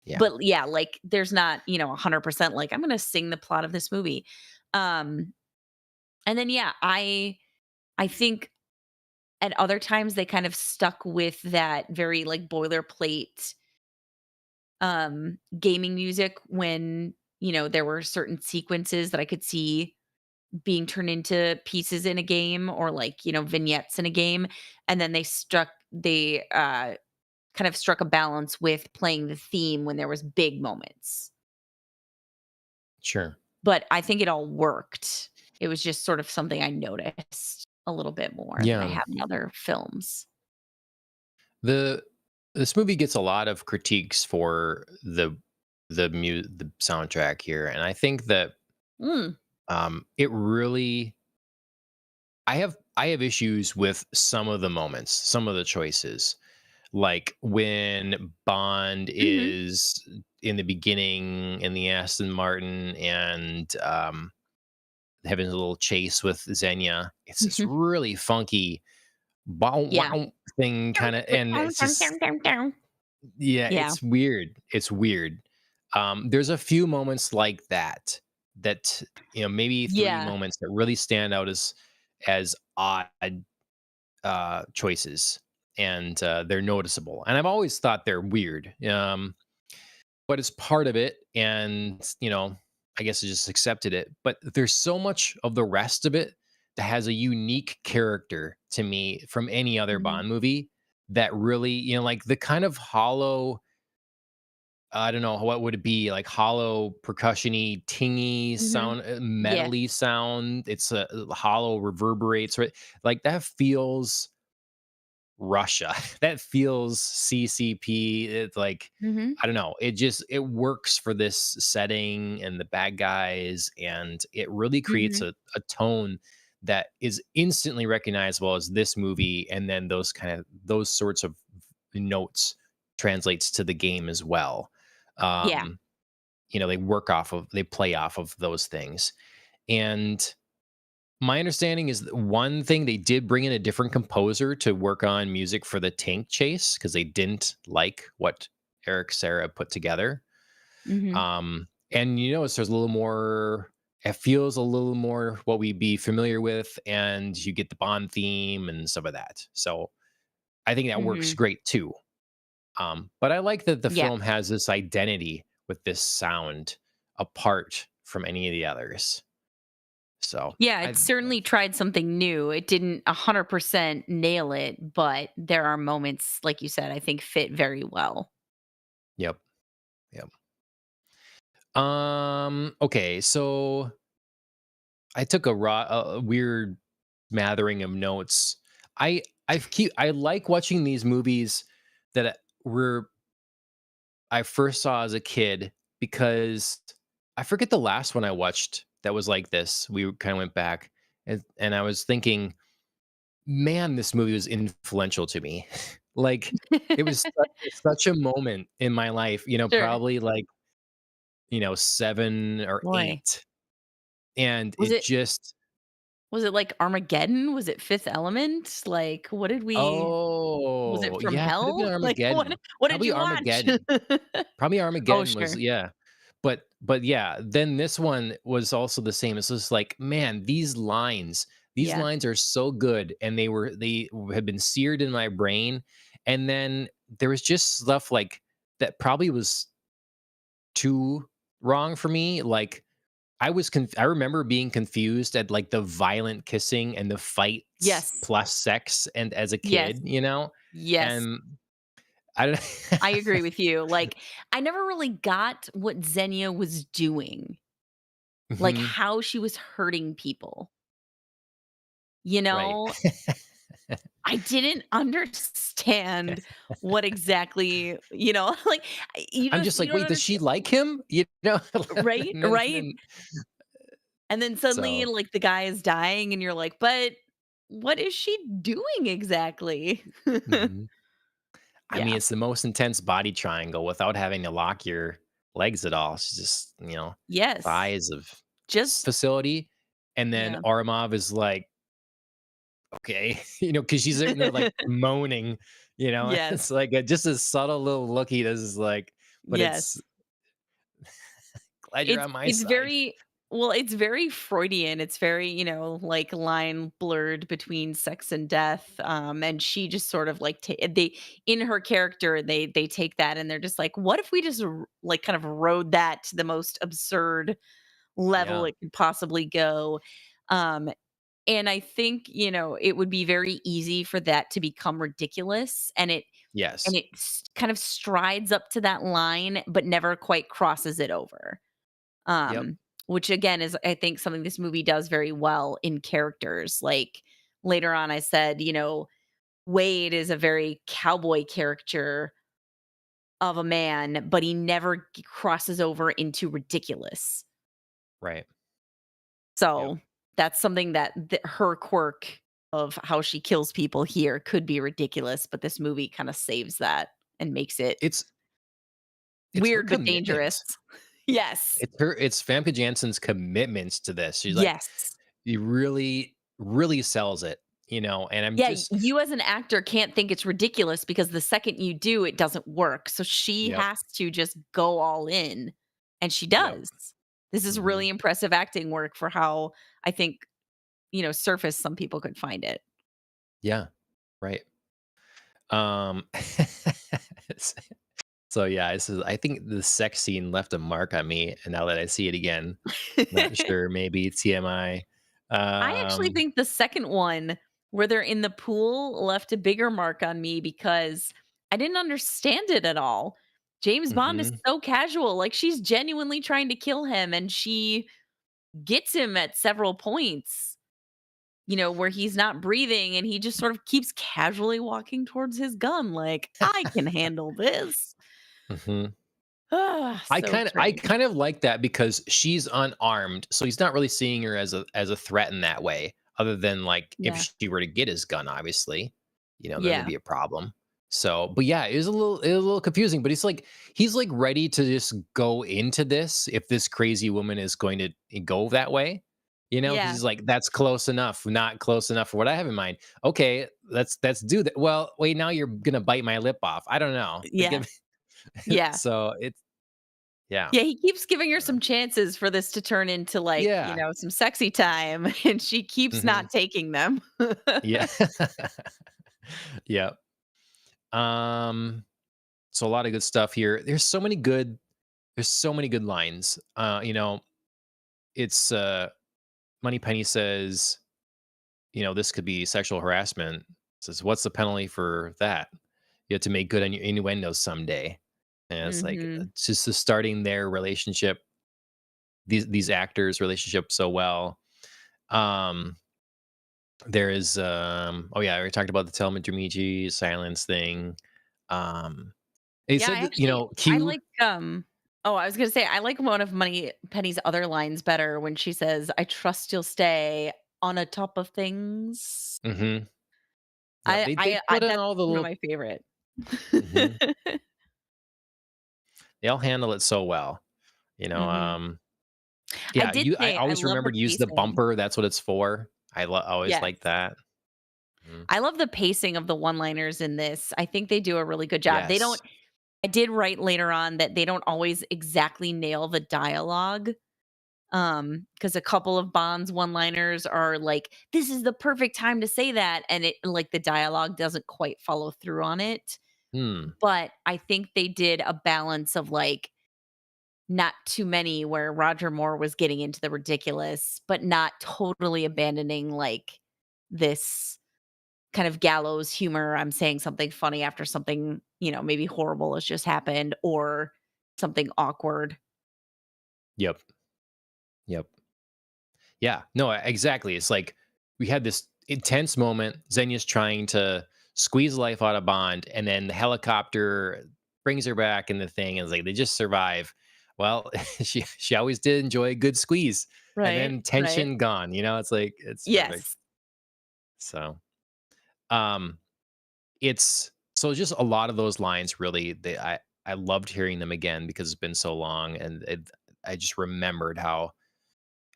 A: Yeah.
B: yeah, like, there's not, 100% like, "I'm gonna sing the plot of this movie." Um, and then, yeah, I think at other times they kind of stuck with that very, like, boilerplate, gaming music when, there were certain sequences that I could see being turned into pieces in a game or, like, vignettes in a game, and then they kind of struck a balance with playing the theme when there was big moments.
A: Sure.
B: But I think it all worked. It was just sort of something I noticed a little bit more than I
A: Yeah.
B: have in other films.
A: The This movie gets a lot of critiques for the soundtrack here, and I think that
B: Mm,
A: it really I have issues with some of the moments, some of the choices. Like when Bond
B: mhm,
A: is in the beginning in the Aston Martin and having a little chase with Xenia. It's this
B: mhm.
A: really funky wow
B: Yeah.
A: wow thing kind of, and it's just yeah,
B: Yeah.
A: it's weird. It's weird. There's a few moments like that that maybe three
B: Yeah.
A: moments that really stand out as odd choices, and they're noticeable. And I've always thought they're weird, but it's part of it, and I guess I just accepted it. But there's so much of the rest of it that has a unique character to me from any other
B: Mhm,
A: Bond movie that really, like the kind of hollow, I don't know what would it be, like hollow percussion-y, tingy
B: mhm.
A: sound,
B: Yeah.
A: metally sound. It's a hollow reverberates, right? Like that feels Russia. That feels CCP. It's like,
B: Mhm,
A: I don't know. It works for this setting and the bad guys, and it really creates
B: mhm.
A: a tone that is instantly recognizable as this movie, and then those sorts of notes translates to the game as well.
B: Yeah.
A: Um, they play off of those things. And my understanding is that one thing they did bring in a different composer to work on music for the tank chase because they didn't like what Eric Serra put together.
B: Mhm,
A: And there's a little more. It feels a little more what we'd be familiar with, and you get the Bond theme and some of that. So I think that works
B: mhm.
A: great too. But I like that the
B: Yeah.
A: film has this identity with this sound apart from any of the others. So
B: Yeah, it
A: I
B: certainly tried something new. It didn't 100% nail it, but there are moments, like you said, I think fit very well.
A: yep, yep. Okay, so I took a weird smattering of notes. I like watching these movies that were I first saw as a kid because I forget the last one I watched that was like this. We kind of went back, and I was thinking, man, this movie was influential to me. Like it was such a moment in my life,
B: Sure.
A: probably like 7 or
B: Boy.
A: 8. And
B: Was
A: it
B: it
A: just
B: was it like Armageddon? Was it Fifth Element? Like, what did we was it
A: oh,
B: from
A: yeah, it could have been
B: hell? Like,
A: Armageddon.
B: what did
A: Probably
B: you watch?
A: Armageddon. Probably
B: Oh,
A: Armageddon was,
B: sure.
A: yeah. But yeah, then this one was also the same. It's just like, man, these
B: Yeah.
A: lines are so good, and they had been seared in my brain. And then there was just stuff like that probably was too wrong for me. Like I remember being confused at like the violent kissing and the fights
B: Yes.
A: plus sex and as a
B: Yes.
A: kid,
B: Yes.
A: and I don't.
B: I agree with you. Like, I never really got what Xenia was doing, like
A: Mhm,
B: how she was hurting people. You
A: right.
B: know, I didn't understand understand what exactly, like,
A: I'm just
B: you
A: like,
B: don't
A: "Wait, does she
B: understand.
A: like him?" You know?
B: Right,
A: And
B: right.
A: then
B: And then suddenly,
A: so
B: like, the guy is dying and you're like, "But what is she doing exactly?"
A: mhm. I mean,
B: Yeah.
A: it's the most intense body triangle without having to lock your legs at all. She's just,
B: Yes.
A: thighs of
B: Just
A: facility, and then
B: yeah.
A: Armov is like, "Okay," because she's sitting there, like, moaning,
B: Yes.
A: It's like just a subtle little look he does is like, but it's
B: Yes.
A: glad you're
B: It's
A: on my
B: it's
A: side.
B: very well, it's very Freudian. It's very, like, line blurred between sex and death, and she just sort of, like, they in her character, they take that and they're just like, "What if we just like, kind of rode that to the most absurd level
A: Yeah.
B: it could possibly go?" Um, and I think, it would be very easy for that to become ridiculous, and
A: Yes.
B: it kind of strides up to that line, but never quite crosses it over.
A: Yep.
B: um, which again is I think something this movie does very well in characters. Like later on, I said, Wade is a very cowboy character of a man, but he never crosses over into ridiculous.
A: Right. Yep.
B: So that's something that her quirk of how she kills people here could be ridiculous, but this movie kind of saves that and makes it
A: It's it's her
B: weird but
A: commitment.
B: dangerous. Yes.
A: It's Famke Janssen's commitments to this. She's like,
B: Yes.
A: he really, really sells it, and I'm
B: Yeah,
A: just
B: you as an actor can't think it's ridiculous because the second you do, it doesn't work. So she
A: yep.
B: has to just go all in, and she
A: Yep.
B: does. This is
A: Mhm.
B: really impressive acting work for how I think, surface some people could find it.
A: Yeah. Right. Um, so yeah, this is I think the sex scene left a mark on me, and now that I see it again, not sure, maybe TMI.
B: I actually
A: Um,
B: think the second one, where they're in the pool, left a bigger mark on me because I didn't understand it at all. James Bond is
A: mhm.
B: so casual, like, she's genuinely trying to kill him, and she gets him at several points, where he's not breathing and he just sort of keeps casually walking towards his gun like, "I can handle this."
A: Mhm.
B: Ah,
A: I
B: so
A: kind of I
B: strange.
A: kind of like that because she's unarmed, so he's not really seeing her as a threat in that way, other than like if
B: Yeah.
A: she were to get his gun, obviously, then there'd
B: Yeah.
A: be a problem. So, but yeah, it was a little confusing, but he's like ready to just go into this if this crazy woman is going to go that way. Because
B: Yeah.
A: he's like, that's close enough, not close enough for what I have in mind. Okay, let's do that. Well, wait, now you're gonna bite my lip off. I don't know. Like,
B: Yeah. Yeah.
A: so it's yeah.
B: Yeah, he keeps giving her
A: I don't know.
B: some chances for this to turn into, like,
A: Yeah.
B: some sexy time, and she keeps
A: Mhm.
B: not taking them.
A: Yeah. Yep. Um, so a lot of good stuff here. There's so many good lines. It's Moneypenny says, this could be sexual harassment. Says, what's the penalty for that? You have to make good on your innuendos someday. And it's like
B: Mhm.
A: it's just starting their relationship, these actors' relationship so well. Um, There is, oh yeah, we talked about the Telma silence thing. Um, he
B: Yeah,
A: said that,
B: I
A: Q.
B: like, oh, I was gonna say, I like one of Money Penny's other lines better when she says, "I trust you'll stay on a top of things."
A: Hmm. Yeah, they put in
B: That's
A: all the
B: one of
A: little.
B: my favorite.
A: Hmm. They all handle it so well. You know,
B: Mhm. I
A: yeah.
B: did
A: I
B: say I
A: always
B: love
A: remember
B: the
A: to use the
B: pacing.
A: bumper. That's what it's for. Always
B: Yes.
A: like that. Mhm.
B: I love the pacing of the one-liners in this. I think they do a really good job. They don't
A: Yes.
B: I did write later on that they don't always exactly nail the dialogue. Because a couple of Bond's one-liners are like, "This is the perfect time to say that," and it like, the dialogue doesn't quite follow through on it.
A: Hmm.
B: But I think they did a balance of, like, not too many where Roger Moore was getting into the ridiculous, but not totally abandoning, like, this kind of gallows humor. I'm saying something funny after something, maybe horrible has just happened or something awkward.
A: Yep. Yep. Yeah. No. Exactly. It's like we had this intense moment. Zenya's trying to squeeze the life out of Bond, and then the helicopter brings her back in the thing, and it's like they just survive. Well, she always did enjoy a good squeeze, and
B: Right,
A: then
B: right.
A: tension gone. It's like it's perfect.
B: Yes.
A: So, um, it's so just a lot of those lines really. I loved hearing them again because it's been so long, and I just remembered how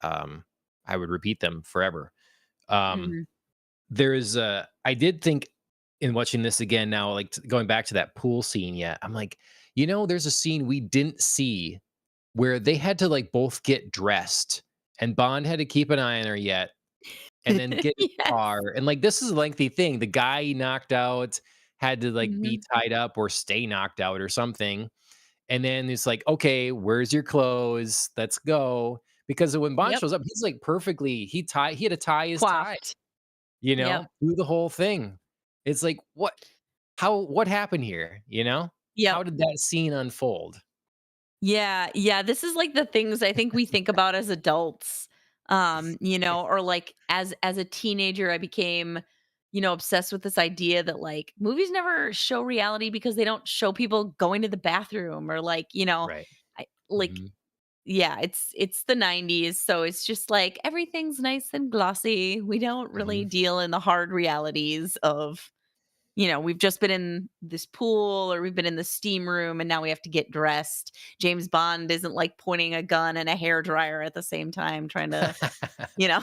A: um I would repeat them forever. Um,
B: Mhm.
A: I did think in watching this again now, like going back to that pool scene, yet I'm like, there's a scene we didn't see where they had to like both get dressed, and Bond had to keep an eye on her yet, and then get in the
B: Yes.
A: car. And like this is a lengthy thing. The guy he knocked out had to like be
B: Mhm.
A: tied up or stay knocked out or something. And then it's like, okay, where's your clothes? Let's go. Because when Bond
B: Yep.
A: shows up, he's like perfectly, he had to tie his tie,
B: Coiffed. Yep.
A: do the whole thing. It's like, what happened here? How
B: Yep.
A: did that scene unfold?
B: Yeah, yeah, this is like the things I think we think about as adults. Or like as a teenager I became, obsessed with this idea that like movies never show reality because they don't show people going to the bathroom or like,
A: Right.
B: I like
A: Mhm.
B: yeah, it's the 90s, so it's just like everything's nice and glossy. We don't really
A: Mhm.
B: deal in the hard realities of we've just been in this pool or we've been in the steam room and now we have to get dressed. James Bond isn't like pointing a gun and a hair dryer at the same time trying to, you know,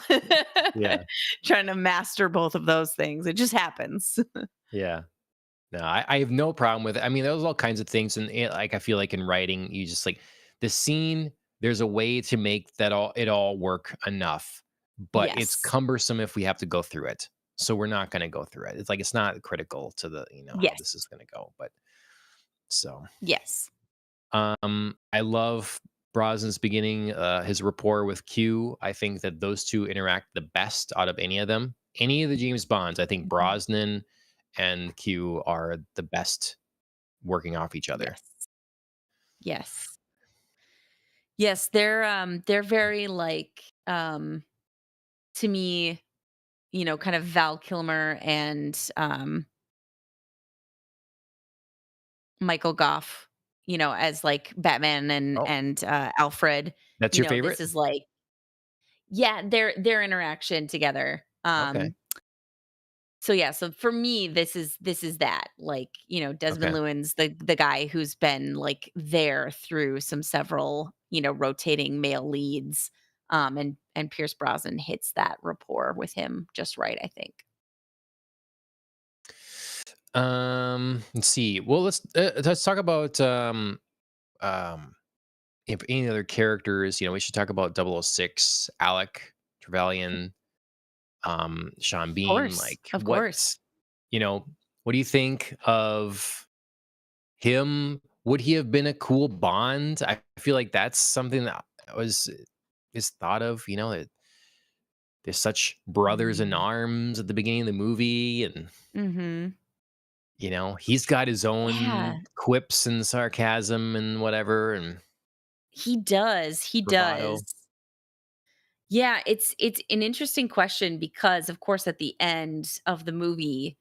A: Yeah.
B: trying to master both of those things. It just happens.
A: Yeah. No, I have no problem with it. I mean, there's all kinds of things, and like I feel like in writing, you just like the scene. There's a way to make it all work enough, but it's
B: Yes.
A: cumbersome if we have to go through it. So we're not going to go through it. It's like it's not critical to the how
B: Yes.
A: this is going to go. But so
B: Yes.
A: I love Brosnan's beginning, his rapport with Q. I think that those two interact the best out of any of them. Any of the James Bonds, I think
B: Mhm.
A: Brosnan and Q are the best working off each other.
B: Yes. Yes. Yes, they're very like to me, kind of Val Kilmer and Michael Goff, as like Batman and
A: Oh,
B: Alfred,
A: that's your
B: this
A: favorite?
B: is like yeah, their interaction together.
A: Okay.
B: So yeah, so for me, this is that. Like, Desmond
A: Okay.
B: Llewellyn's the guy who's been like there through some several, rotating male leads. And Pierce Brosnan hits that rapport with him just right, I think.
A: Let's see. Well, let's talk about um if any other characters, we should talk about 006, Alec Trevelyan, Sean
B: Of
A: Bean.
B: course.
A: Like
B: Of course.
A: you know, what do you think of him? Would he have been a cool Bond? I feel like that's something that was is thought of, that they're such brothers in
B: Mm.
A: arms at the beginning of the movie, and
B: Mhm.
A: he's got his
B: Yeah.
A: own quips and sarcasm and whatever and
B: He does, he
A: bravado.
B: does. Yeah, it's an interesting question because, of course, at the end of the movie,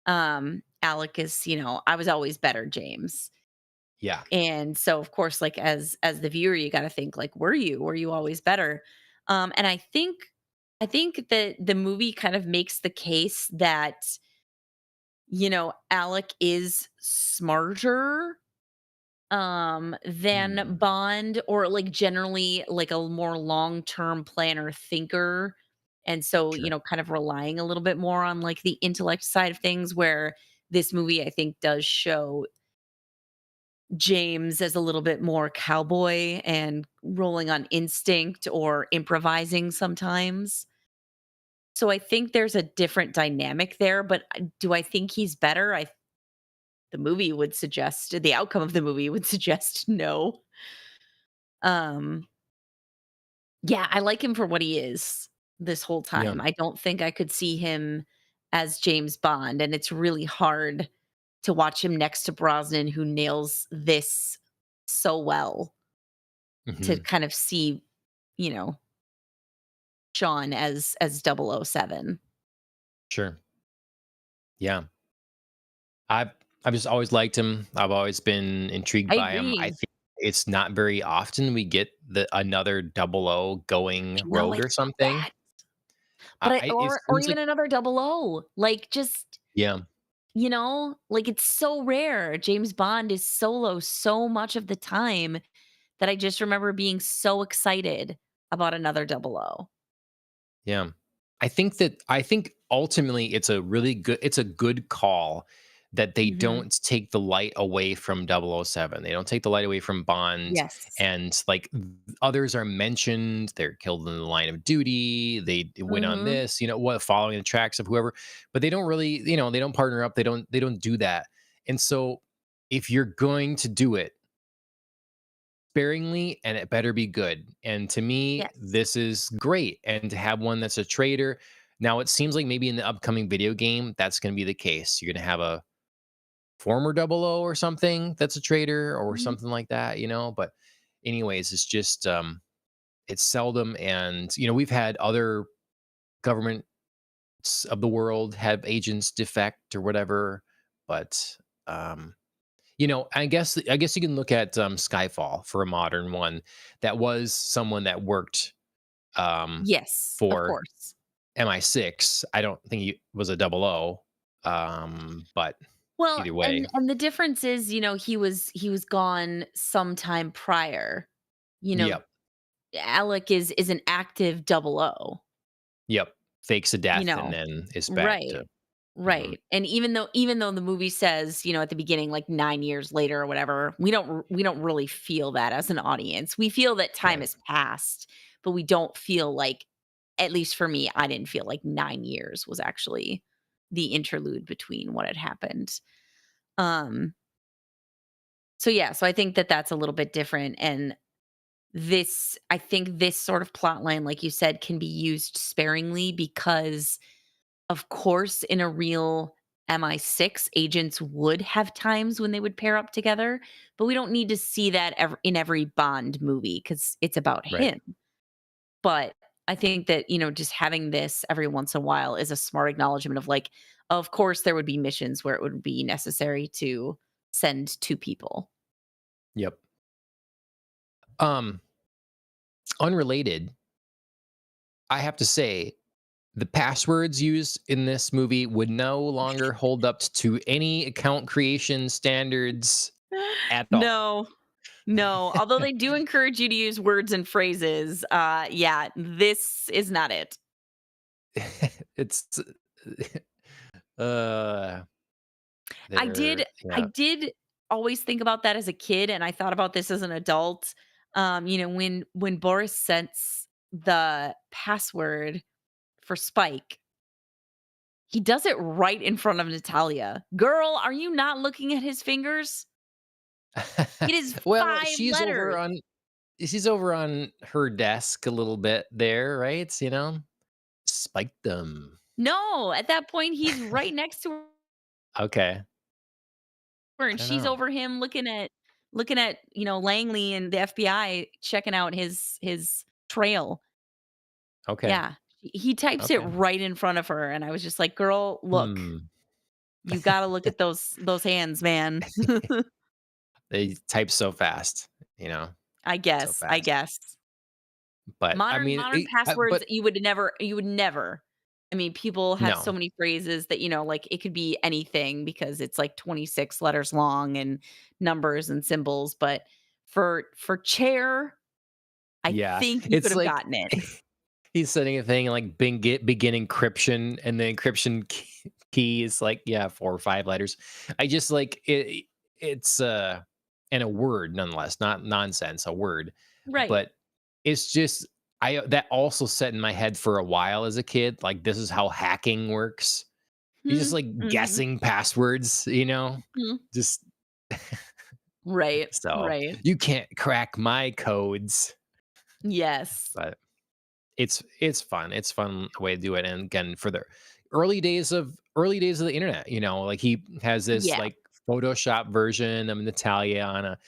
B: Alec is, "I was always better, James."
A: Yeah.
B: And so, of course, like, as the viewer, you gotta think, like, "Were you? Were you always better?" And I think that the movie kind of makes the case that, Alec is smarter than
A: Hmm.
B: Bond or, like, generally, like, a more long-term planner thinker, and so,
A: Sure.
B: kind of relying a little bit more on, like, the intellect side of things, where this movie, I think, does show James as a little bit more cowboy and rolling on instinct or improvising sometimes. So I think there's a different dynamic there, but, do I think he's better? The movie would suggest the outcome of the movie would suggest no. Um Yeah, I like him for what he is this whole
A: Yeah.
B: time. I don't think I could see him as James Bond, and it's really hard to watch him next to Brosnan, who nails this so well, to
A: Hmm.
B: kind of see, you know, Sean as 007.
A: Sure. Yeah. I've I've just always liked him. I've always been intrigued
B: I
A: by him. I
B: agree.
A: think it's not very often we get the another double O going
B: No,
A: rogue or
B: it's
A: something.
B: that. But
A: It
B: or
A: seems
B: even
A: like
B: another double O. Like, just,
A: yeah,
B: like, it's so rare. James Bond is solo so much of the time that I just remember being so excited about another double O.
A: yeah. I think ultimately it's a good call that they
B: Mhm.
A: don't take the light away from 007. They don't take the light away from Bond,
B: Yes.
A: and, like, others are mentioned, they're killed in the line of duty, they win on
B: Mhm.
A: this, what following the tracks of whoever, but they don't really, they don't partner up, they don't do that, and so, if you're going to do it sparingly and it better be good. And to me,
B: Yes.
A: this is great. And to have one that's a traitor. Now, it seems like maybe in the upcoming video game, that's going to be the case. You're going to have a former double O or something that's a traitor or
B: Mhm.
A: something like that, But, anyways, it's just, it's seldom. And, we've had other governments of the world have agents defect or whatever. But, um, I guess you can look at, Skyfall for a modern one. That was someone that worked, um,
B: Yes, of
A: for
B: course.
A: MI6. I don't think he was a double O, but
B: Well,
A: either
B: and
A: way.
B: and the difference is, he was gone sometime prior. You know,
A: Yep,
B: Alec is an active double O,
A: yep. Fakes a
B: you
A: death and
B: know?
A: then is back
B: Right.
A: to mhm,
B: Right. And even though the movie says, at the beginning, like 9 years later or whatever, we don't really feel that as an audience. We feel that time
A: right.
B: has passed, but we don't feel like, at least for me, I didn't feel like 9 years was actually the interlude between what had happened. Um, so yeah, so I think that that's a little bit different, and I think this sort of plot line, like you said, can be used sparingly because, of course, in a real MI6, agents would have times when they would pair up together, but we don't need to see that in every Bond movie because it's about
A: Right.
B: him. But I think that, just having this every once in a while is a smart acknowledgement of, like, of course, there would be missions where it would be necessary to send two people.
A: Yep. Um, Unrelated, I have to say, the passwords used in this movie would no longer hold up to any account creation standards at all.
B: No, no. Although they do encourage you to use words and phrases, yeah, this is not it.
A: It's uh
B: I did I
A: yeah.
B: did always think about that as a kid, and I thought about this as an adult. When Boris sets the password for Spike, he does it right in front of Natalia. "Girl, are you not looking at his fingers? It is
A: Well,
B: 5 letters."
A: she's over on her desk a little bit there, right? Spike them.
B: No, at that point, he's right next to
A: Okay.
B: her,
A: I
B: and
A: don't
B: she's
A: know.
B: over him looking at, Langley and the FBI checking out his trail.
A: Okay.
B: Yeah, he types it
A: Okay.
B: right in front of her, and I was just like, "Girl, look,
A: Hmm.
B: you gotta look at those hands, man."
A: They type so fast, you know,
B: I
A: so
B: guess, I
A: fast.
B: guess.
A: But I
B: Modern
A: mean,
B: modern passwords,
A: but
B: you would never. I mean, people have so
A: no.
B: many phrases that, like, it could be anything because it's, like, 26 letters long and numbers and symbols, but for chair, I
A: Yeah.
B: think you could
A: It's
B: have
A: like
B: gotten it.
A: he's setting a thing like begin encryption, and the encryption key is like, yeah, 4 or 5 letters. I just like it. It's and a word nonetheless, not nonsense, a word.
B: Right.
A: But it's just that also set in my head for a while as a kid. Like, this is how hacking works. You're just
B: Mhm,
A: like
B: mhm,
A: guessing passwords,
B: mhm.
A: just
B: Right,
A: so
B: right.
A: you can't crack my codes.
B: Yes.
A: But it's fun. It's fun way to do it. And again, for the early days of the internet, like he has this
B: Yeah.
A: like Photoshop version of Natalia on a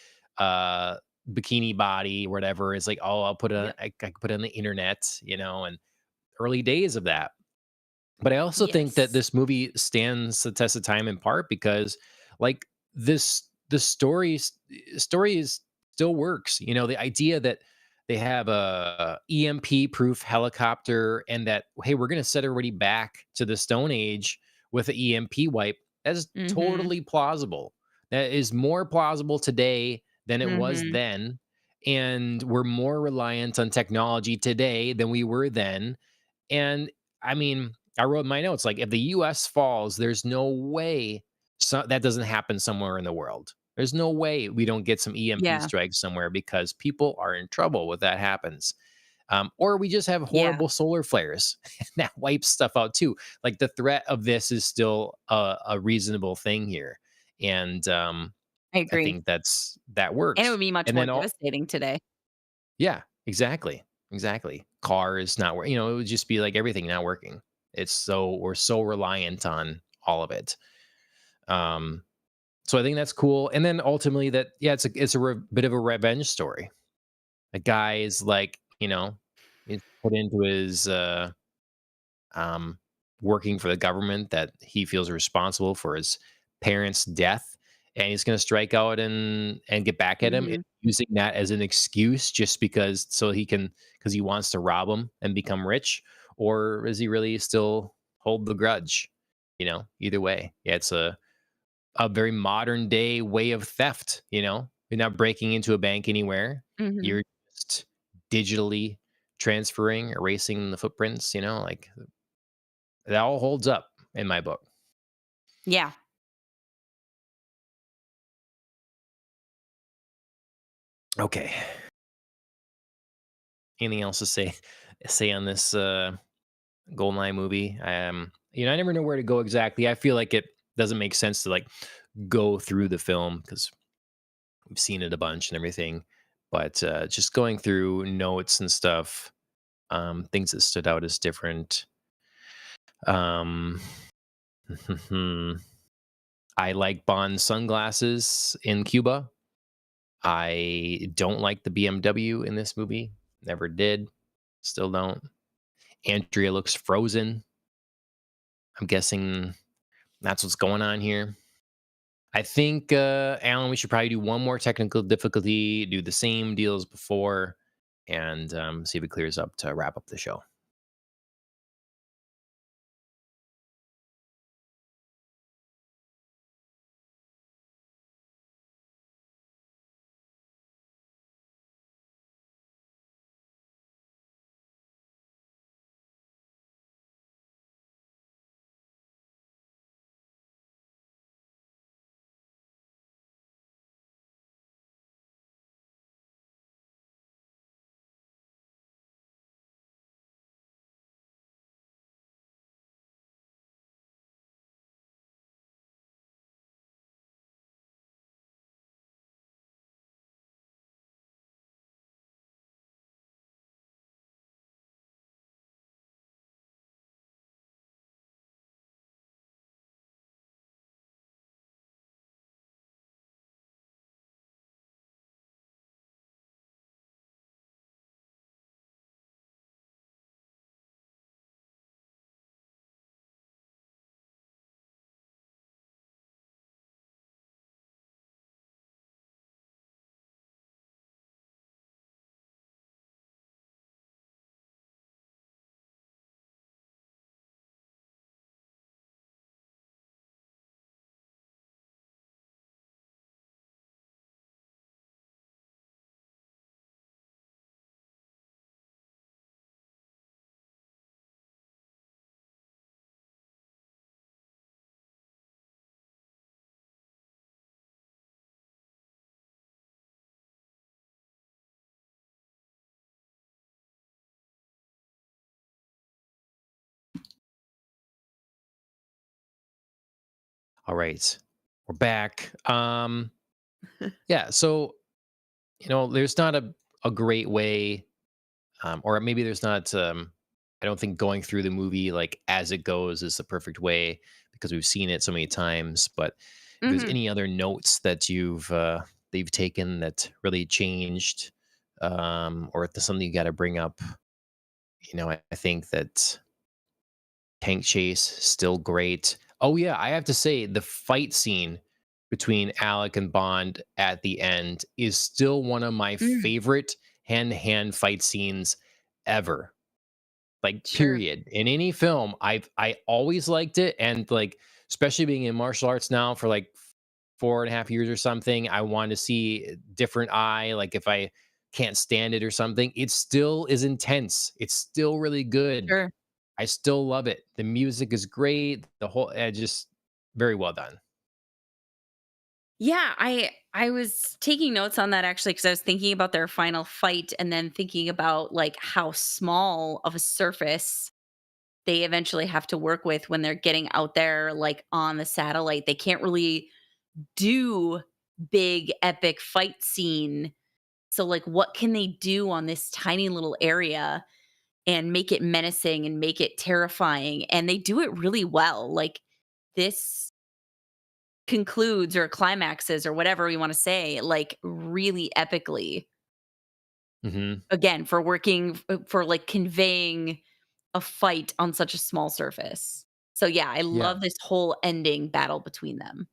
A: uh bikini body, whatever. It's like, oh, I'll put it on
B: Yep.
A: I could put it on the internet, and early days of that. But I also think that
B: Yes.
A: this movie stands the test of time in part because, like, the story is still works. You know, the idea that they have a EMP proof helicopter and that, hey, we're going to set everybody back to the Stone Age with an EMP wipe. That is
B: Mhm.
A: totally plausible. That is more plausible today than it was
B: Mhm.
A: then. And we're more reliant on technology today than we were then. And I mean, I wrote in my notes like if the US falls, there's no way that doesn't happen somewhere in the world. There's no way we don't get some EMP
B: Yeah.
A: strikes somewhere because people are in trouble if that happens. Or we just have
B: Yeah.
A: horrible solar flares and that wipes stuff out too. Like the threat of this is still a reasonable thing here. And
B: I
A: I
B: agree.
A: think that
B: And it
A: works.
B: would be much
A: And
B: more
A: then all,
B: devastating today.
A: yeah, exactly. Exactly. Cars not working. It would just be like everything not working. We're so reliant on all of it. Um, so I think that's cool. And then ultimately that, yeah, it's a bit of a revenge story. A guy is like, he's put into his um working for the government that he feels responsible for his parents' death. And he's gonna strike out and get back at him and
B: Mhm.
A: using that as an excuse just because he wants to rob him and become rich, or is he really still hold the grudge? Either way. Yeah, it's a very modern day way of theft. You're not breaking into a bank anywhere.
B: Mhm.
A: You're just digitally transferring, erasing the footprints, like that all holds up in my book.
B: Yeah.
A: Okay. Anything else to say on this Goldeneye movie? I never know where to go exactly. I feel like it doesn't make sense to like go through the film because we've seen it a bunch and everything. But just going through notes and stuff, things that stood out as different. Um, I like Bond's sunglasses in Cuba. I don't like the BMW in this movie. Never did. Still don't. Andrea looks frozen. I'm guessing that's what's going on here. I think, Alan, we should probably do one more technical difficulty, do the same deal as before, and see if it clears up to wrap up the show. All right, we're back. Yeah, so there's not a great way, or maybe there's not. I don't think going through the movie like as it goes is the perfect way because we've seen it so many times. But if there's
B: Mhm.
A: any other notes that you've taken that really changed, or if there's something you got to bring up, I think that Tank chase, still great. Oh, yeah, I have to say the fight scene between Alec and Bond at the end is still one of my
B: Mm,
A: favorite hand-to-hand fight scenes ever. Like,
B: sure,
A: period. In any film, I always liked it, and, like, especially being in martial arts now for, like, 4.5 years or something, I want to see a different eye, like, if I can't stand it or something, it still is intense. It's still really good.
B: sure.
A: I still love it. The music is great. The whole just very well done.
B: Yeah, I was taking notes on that actually because I was thinking about their final fight and then thinking about like how small of a surface they eventually have to work with when they're getting out there like on the satellite. They can't really do big epic fight scene. So like what can they do on this tiny little area and make it menacing and make it terrifying? And they do it really well. Like this concludes or climaxes or whatever we want to say, like really epically.
A: Mhm.
B: Again, for working for like conveying a fight on such a small surface. So yeah, I
A: Yeah.
B: love this whole ending battle between them.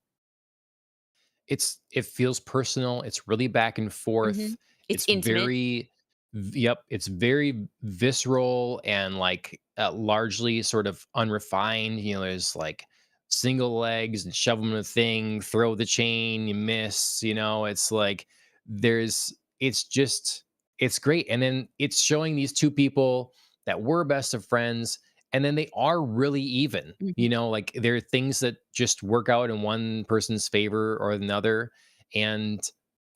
A: It feels personal, it's really back and forth.
B: Mhm. It's
A: It's
B: intimate.
A: very yep, it's very visceral and, like, largely sort of unrefined, there's, like, single legs and shove them in a thing, throw the chain, you miss, it's like there's it's just it's great, and then it's showing these 2 people that were best of friends, and then they are really even.
B: Mhm.
A: Like there are things that just work out in one person's favor or another. And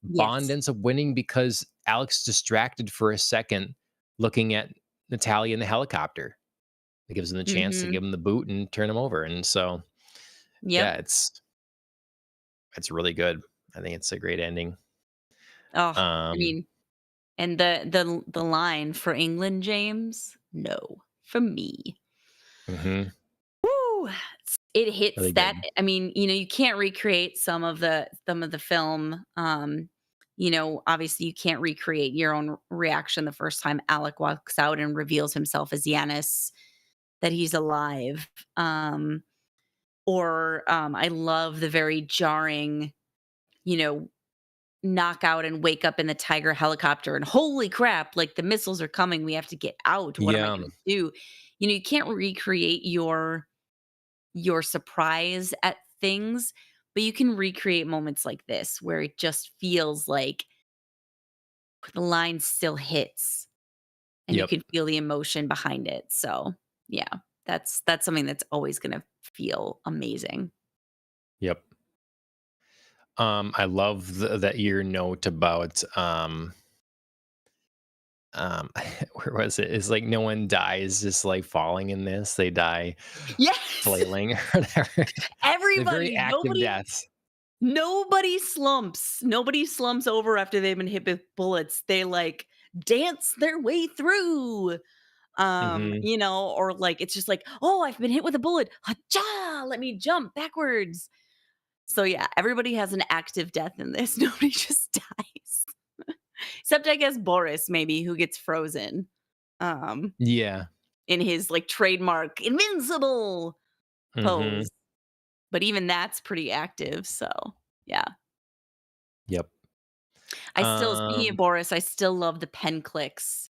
A: Bond
B: Yes.
A: ends up winning because Alex distracted for a second looking at Natalia in the helicopter. It gives him the chance to
B: Mhm.
A: give him the boot and turn him over. And so,
B: Yep.
A: yeah, it's really good. I think it's a great ending.
B: Oh, I
A: Um,
B: mean, and the line for England, James? No, for me.
A: mhm,
B: Woo! It hits
A: really
B: that
A: good.
B: I mean, you can't recreate some of the film, obviously, you can't recreate your own reaction the first time Alec walks out and reveals himself as Yanis, that he's alive, I love the very jarring, you know, knockout and wake up in the Tiger helicopter and, "Holy crap, like, the missiles are coming, we have to get out, what am I
A: Yeah.
B: gonna do?" You can't recreate your surprise at things, but you can recreate moments like this where it just feels like the line still hits and you
A: Yep.
B: can feel the emotion behind it. So, yeah, that's something that's always going to feel amazing.
A: Yep. I love that your note about where was it? It's like no one dies just like falling in this. They die
B: Yes.
A: flailing or whatever. They're very
B: Everybody,
A: active deaths.
B: nobody slumps. Nobody slumps over after they've been hit with bullets. They like dance their way through.
A: Mhm.
B: Or like it's just like, "Oh, I've been hit with a bullet. Hacha! Let me jump backwards." So yeah, everybody has an active death in this. Nobody just dies. Except I guess Boris maybe who gets frozen um
A: Yeah.
B: in his like trademark invincible pose.
A: Mhm.
B: But even that's pretty active, so yeah.
A: Yep.
B: I still speaking of
A: Um,
B: Boris, I still love the pen clicks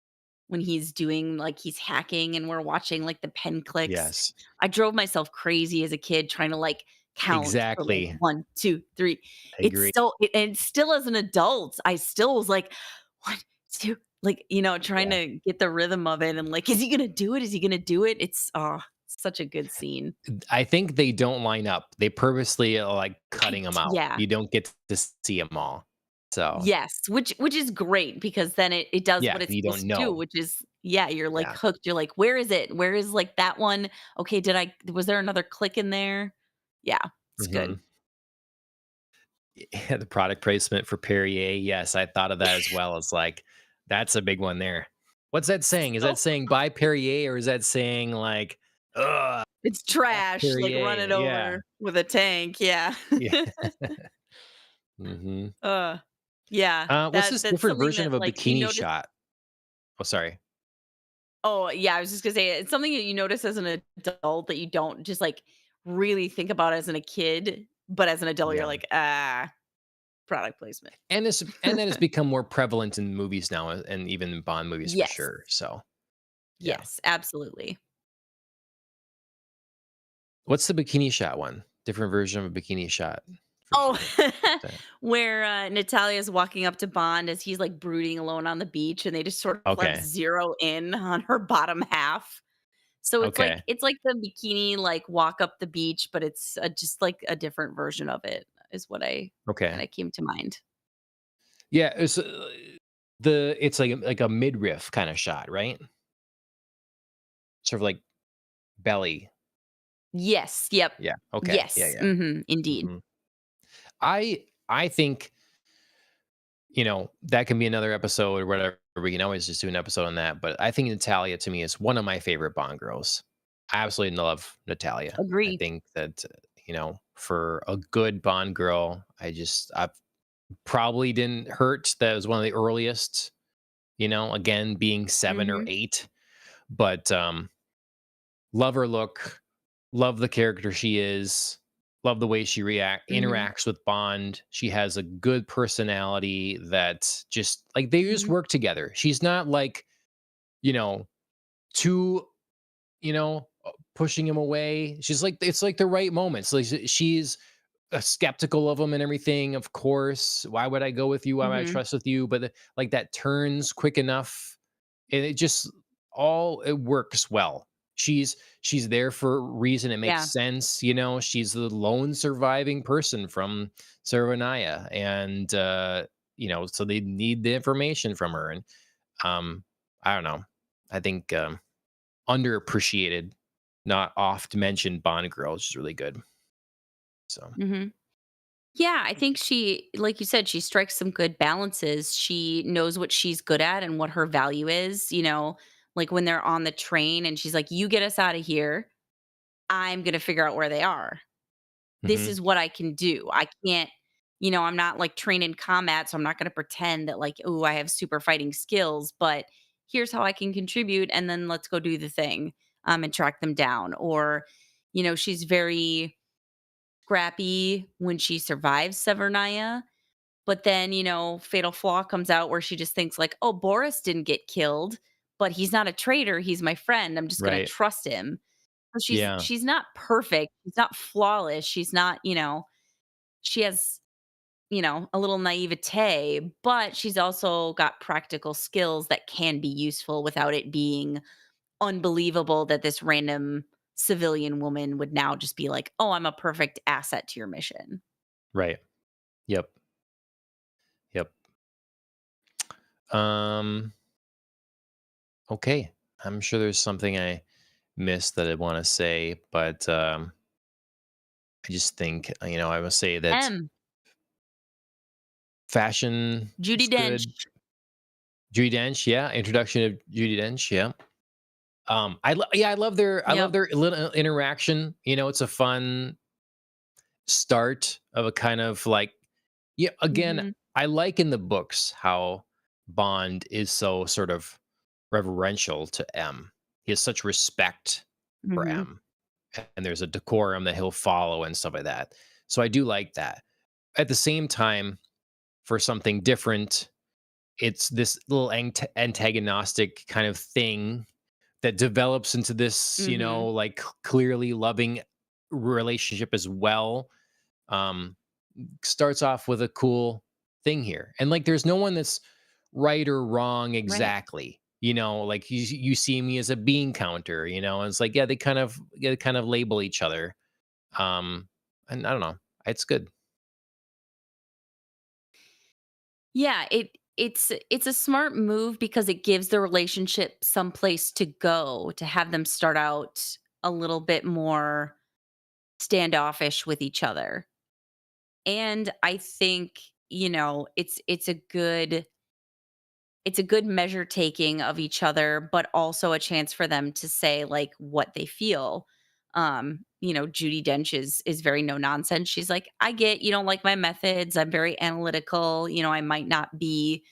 B: when he's doing like he's hacking and we're watching like the pen clicks.
A: yes.
B: I drove myself crazy as a kid trying to like count for like
A: Exactly.
B: 1, 2, 3.
A: I
B: It's
A: agree.
B: so and still as an adult, I still was like 1, 2, like, trying
A: Yeah.
B: to get the rhythm of it and like, is he gonna do it? Is he gonna do it? It's such a good scene.
A: I think they don't line up. They purposely are, like, cutting them out.
B: Yeah.
A: You don't get to see them all. So,
B: Yes, which is great because then it does
A: yeah,
B: what it's
A: you don't
B: supposed to do,
A: know.
B: which is yeah, you're, like,
A: Yeah.
B: hooked. You're like, "Where is it? Where is, like, that one? Okay, did I was there another click in there?" Yeah, it's good.
A: Mhm. Yeah, the product placement for Perrier, yes, I thought of that as well. It's like, that's a big one there. What's that saying? Is
B: So
A: that saying "Buy Perrier" or is that saying like, "Ugh,
B: it's
A: F
B: trash, like, run
A: Perrier"?
B: it
A: Yeah.
B: over with a tank, yeah.
A: Yeah. Mhm.
B: Uh, yeah,
A: What's this
B: that's
A: different
B: something
A: version
B: that,
A: of a
B: like, you
A: bikini
B: notice
A: shot? Oh, sorry.
B: Oh, yeah, I was just gonna say it's something that you notice as an adult that you don't just, like, really think about as a kid, but as an adult, you're
A: Yeah.
B: like, "Ah, product placement."
A: And then it's become more prevalent in movies now, and even in Bond movies for
B: Yes.
A: sure, so, yeah.
B: Yes, absolutely.
A: What's the bikini shot one? Different version of a bikini shot for
B: Oh,
A: sure. That
B: where, Natalia's walking up to Bond as he's, like, brooding alone on the beach, and they just sort of, like,
A: okay,
B: zero in on her bottom half. So
A: okay,
B: it's like the bikini, like, walk up the beach, but it's, just, like, a different version of it is what I
A: okay.
B: kinda came to mind.
A: Yeah, it's like a midriff kinda shot, right? Sort of like belly.
B: Yes, yep.
A: Yeah, okay, yeah,
B: Yes,
A: yeah.
B: mhm, indeed.
A: Mhm. I think, that can be another episode or whatever. We can always just do an episode on that. But I think Natalia to me is one of my favorite Bond girls. I absolutely love Natalia. I
B: Agreed.
A: think that, for a good Bond girl, I probably didn't hurt that it was one of the earliest, again, being 7 or
B: Mhm,
A: 8. But love her look, love the character she is, love the way she react
B: mhm,
A: interacts with Bond. She has a good personality that just like they just
B: mhm,
A: work together. She's not like, you know, too, pushing him away. She's like it's like the right moments. Like she's skeptical of him and everything, of course. Why would I go with you? Why would I
B: mhm.
A: trust with you? But like that turns quick enough, and it just all it works well. She's there for a reason. It makes
B: Yeah,
A: sense. She's the lone surviving person from Saranaya, and so they need the information from her. And um, I don't know. I think underappreciated, not oft mentioned Bond girl is really good. So
B: mhm. Yeah, I think she like you said, she strikes some good balances. She knows what she's good at and what her value is, like when they're on the train and she's like, "You get us out of here. I'm gonna figure out where they are. This
A: hmm
B: is what I can do. I can't, I'm not like trained in combat, so I'm not gonna pretend that like, oh, I have super fighting skills, but here's how I can contribute, and then let's go do the thing, and track them down." Or, she's very scrappy when she survives Severnaya. But then, Fatal Flaw comes out where she just thinks like, "Oh, Boris didn't get killed, but he's not a traitor, he's my friend. I'm just gonna
A: right,
B: trust him." So
A: yeah,
B: she's not perfect, she's not flawless, she's not, she has, a little naivete, but she's also got practical skills that can be useful without it being unbelievable that this random civilian woman would now just be like, "Oh, I'm a perfect asset to your mission."
A: right, yep, yep. Um, okay, I'm sure there's something I missed that I want to say, but I just think I would say that
B: M.
A: fashion
B: Judi
A: is good.
B: Dench.
A: Judi Dench, yeah, introduction of Judi Dench, yeah. I love
B: Yep.
A: their little interaction. It's a fun start of a kind of like, yeah, again,
B: Mhm.
A: I like in the books how Bond is so sort of reverential to M. He has such respect for
B: Mhm.
A: M, and there's a decorum that he'll follow and stuff like that. So I do like that. At the same time, for something different, it's this little antagonistic kind of thing that develops into this,
B: Mhm.
A: like clearly loving relationship as well. Um, Starts off with a cool thing here. And like there's no one that's right or wrong
B: Right.
A: exactly. Like you see me as a bean counter, and it's like, yeah, they kind of label each other. And I don't know. It's good.
B: Yeah, it's a smart move because it gives the relationship some place to go, to have them start out a little bit more standoffish with each other. And I think, it's a good measure taking of each other, but also a chance for them to say like what they feel. Judy Dench is very no nonsense. She's like, "I get you don't like my methods. I'm very analytical. I might not be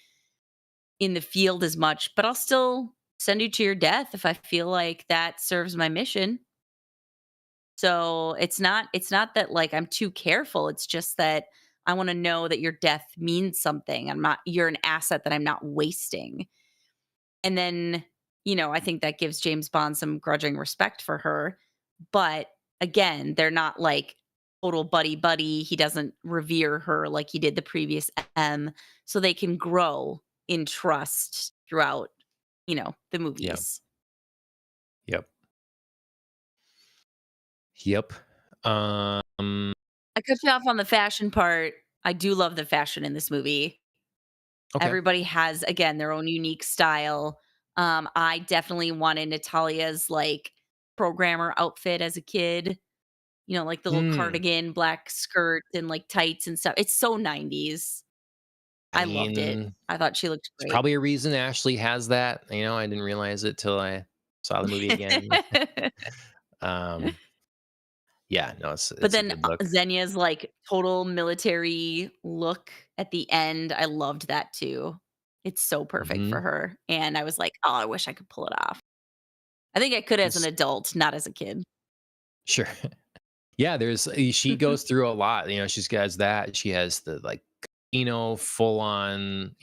B: in the field as much, but I'll still send you to your death if I feel like that serves my mission. So it's not that like I'm too careful. It's just that I want to know that your death means something. You're an asset that I'm not wasting. And then, I think that gives James Bond some grudging respect for her. But again, they're not like total buddy buddy. He doesn't revere her like he did the previous M. So they can grow in trust throughout, the
A: Yeah.
B: movies.
A: Yep. Yep. Um,
B: I cut you off on the fashion part. I do love the fashion in this movie.
A: okay.
B: Everybody has, again, their own unique style. I definitely wanted Natalia's like programmer outfit as a kid. Like the little
A: Mm,
B: cardigan, black skirt, and like tights and stuff. It's so 90s.
A: I
B: I loved it.
A: mean,
B: I thought she looked
A: it's
B: great.
A: probably a reason Ashley has that. I didn't realize it till I saw the movie again. um, yeah, no,
B: But
A: it's a
B: then,
A: good look.
B: Xenia's, like, total military look at the end, I loved that too. It's so perfect for
A: Hmm.
B: her, and I was like, "Oh, I wish I could pull it off." I think I could as an adult, not as a kid.
A: Sure. Yeah, she goes through a lot. She's got that. She has the like, full on,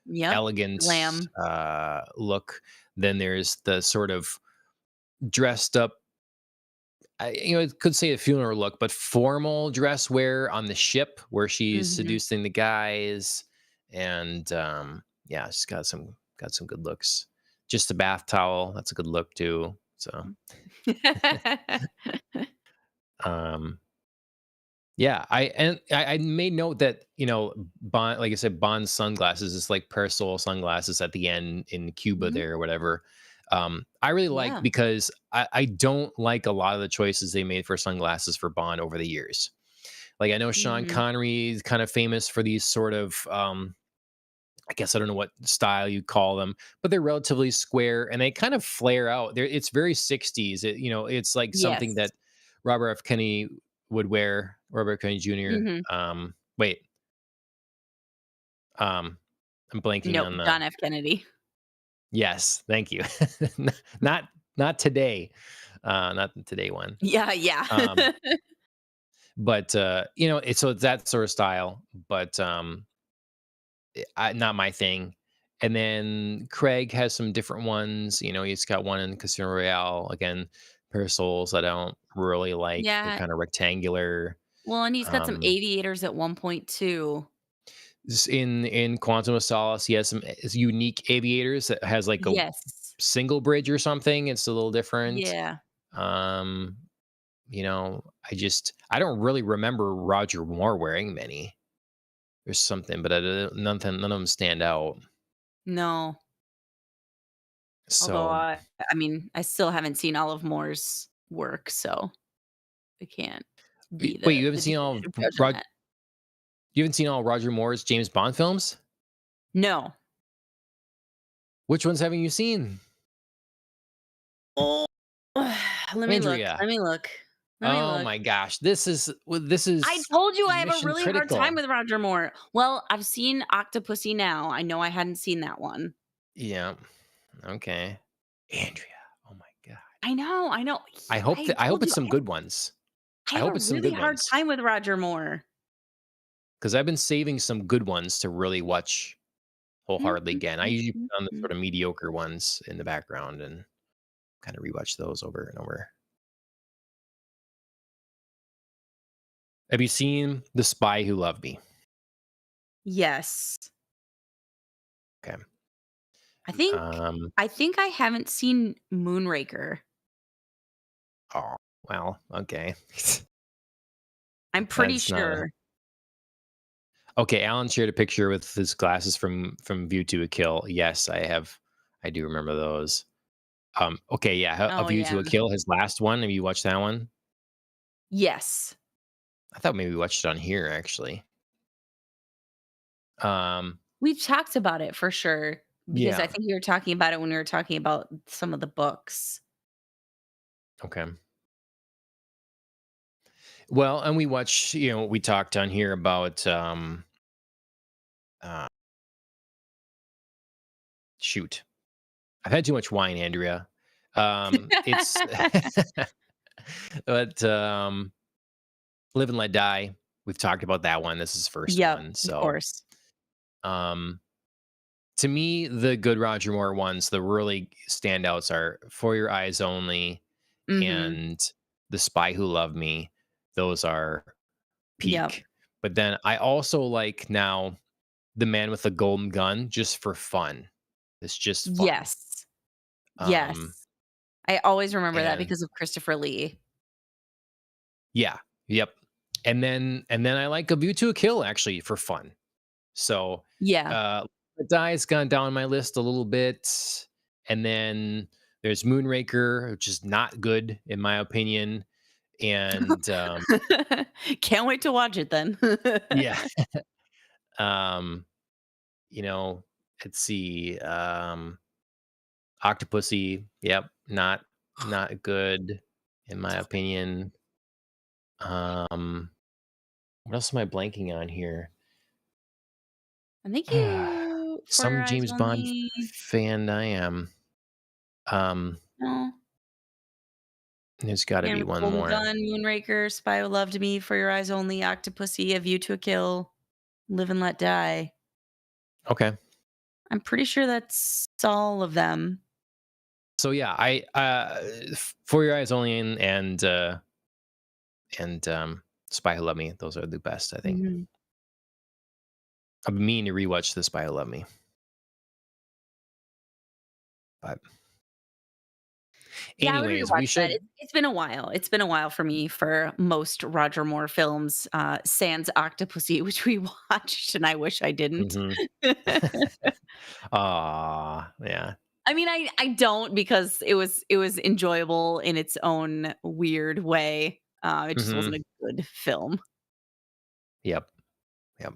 B: Yep,
A: elegant
B: glam.
A: look. Then there's the sort of dressed up, it could say a funeral look, but formal dress wear on the ship where she's
B: Mhm.
A: seducing the guys. And yeah, she's got some good looks. Just a bath towel, that's a good look too. So um yeah, I made note that, Bond, like I said, Bond's sunglasses is like Persol sunglasses at the end in Cuba
B: Mhm.
A: there or whatever. I really like,
B: Yeah.
A: because I don't like a lot of the choices they made for sunglasses for Bond over the years. Like, I know Sean
B: Mhm.
A: Connery is kind of famous for these sort of, I guess I don't know what style you call them, but they're relatively square and they kind of flare out. It's very 60s. It's like something
B: Yes.
A: that Robert F. Kennedy would wear, Robert Kennedy Jr.
B: Mhm.
A: Wait, um, I'm blanking
B: Nope,
A: on the.
B: John F. Kennedy.
A: Yes, thank you. not not today, not the today one.
B: Yeah, yeah.
A: Um, but it's that sort of style, but not my thing. And then Craig has some different ones. He's got one in Casino Royale. Again, parasols I don't really like. They're
B: Yeah.
A: kind of rectangular.
B: Well, and he's got some
A: Um,
B: aviators at one point too.
A: in Quantum of Solace, he has some unique aviators that has like a
B: Yes.
A: single bridge or something. It's a little different.
B: Yeah.
A: Um, I don't really remember Roger Moore wearing many. There's something, but none of them stand out.
B: No. Although
A: So
B: I still haven't seen all of Moore's work, so I can't be
A: wait,
B: the definitive judge on that.
A: You haven't seen all Roger Moore's James Bond films?
B: No.
A: Which ones haven't you seen?
B: Oh. Let me look,
A: Andrea.
B: let me look, let me
A: Oh
B: look.
A: my gosh. This
B: I
A: is
B: told you I have a
A: mission
B: really hard time
A: critical.
B: with Roger Moore. Well, I've seen Octopussy Now. I know I hadn't seen that one.
A: Yeah. Okay. Andrea. Oh my god.
B: I know. I
A: I hope
B: told
A: it's
B: you
A: some good ones.
B: I
A: I
B: have
A: hope
B: a
A: it's some
B: really
A: good
B: hard
A: ones,
B: time with Roger Moore.
A: because I've been saving some good ones to really watch
B: Mm,
A: wholeheartedly
B: mm,
A: again. I
B: mm,
A: usually
B: mm,
A: put on the
B: mm.
A: sort of mediocre ones in the background and kind of rewatch those over and over. Have you seen The Spy Who Loved Me?
B: Yes.
A: Okay.
B: I think
A: Um,
B: I think I haven't seen Moonraker.
A: oh, well, okay.
B: I'm pretty
A: That's not a
B: sure.
A: okay. Alan shared a picture with his glasses from View to a Kill. Yes, I do remember those. Okay, yeah, A
B: Oh,
A: View to
B: yeah.
A: a Kill, his last one. Have you watched that one?
B: Yes.
A: I thought maybe we watched it on here actually. Um,
B: We've talked about it for sure, because I
A: yeah.
B: think you were talking about it when we were talking about some of the books.
A: Okay. Well, and we talked on here about uh shoot. I've had too much wine, Andrea. It's but Live and Let Die. We've talked about that one. This is the first
B: Yep,
A: one.
B: of
A: So,
B: course.
A: um, to me, the good Roger Moore ones, the really standouts are For Your Eyes Only
B: Mhm.
A: and The Spy Who Loved Me. Those are
B: Yep.
A: peak. But then I also like now The Man with the Golden Gun just for fun. It's just fun.
B: Yes.
A: Um,
B: Yes. I always remember that
A: and
B: because of Christopher Lee.
A: yeah, yep. And then I like A View to a Kill actually for fun. So,
B: Yeah.
A: The Die's gone down my list a little bit, and then there's Moonraker, which is not good in my opinion, and,
B: Can't wait to watch it then.
A: yeah, um, you know, let's see, Octopussy, yep, not good in my opinion. Um, what else am I blanking on here?
B: I think you For Your
A: Some
B: Eyes
A: James Bond
B: Only.
A: fan I am. Um,
B: No.
A: there's gotta
B: Man
A: be
B: with the
A: one
B: Golden
A: more.
B: Gun, Moonraker, Spy Who Loved Me, For Your Eyes Only, Octopussy, A View to a Kill, Live and Let Die.
A: Okay.
B: I'm pretty sure that's all of them.
A: So yeah, For Your Eyes Only and Spy Who Loved Me. Those are the best, I think.
B: Mhm.
A: I've been meaning to rewatch The Spy Who Loved Me, but
B: Yeah, I would
A: anyways, we
B: rewatch that.
A: should.
B: It's been a while. It's been a while for me for most Roger Moore films, sans Octopussy, which we watched, and I wish I didn't.
A: Mhm. Aw, yeah.
B: I mean, I don't because it was enjoyable in its own weird way. It just wasn't
A: Mhm.
B: a good film.
A: Yep, yep.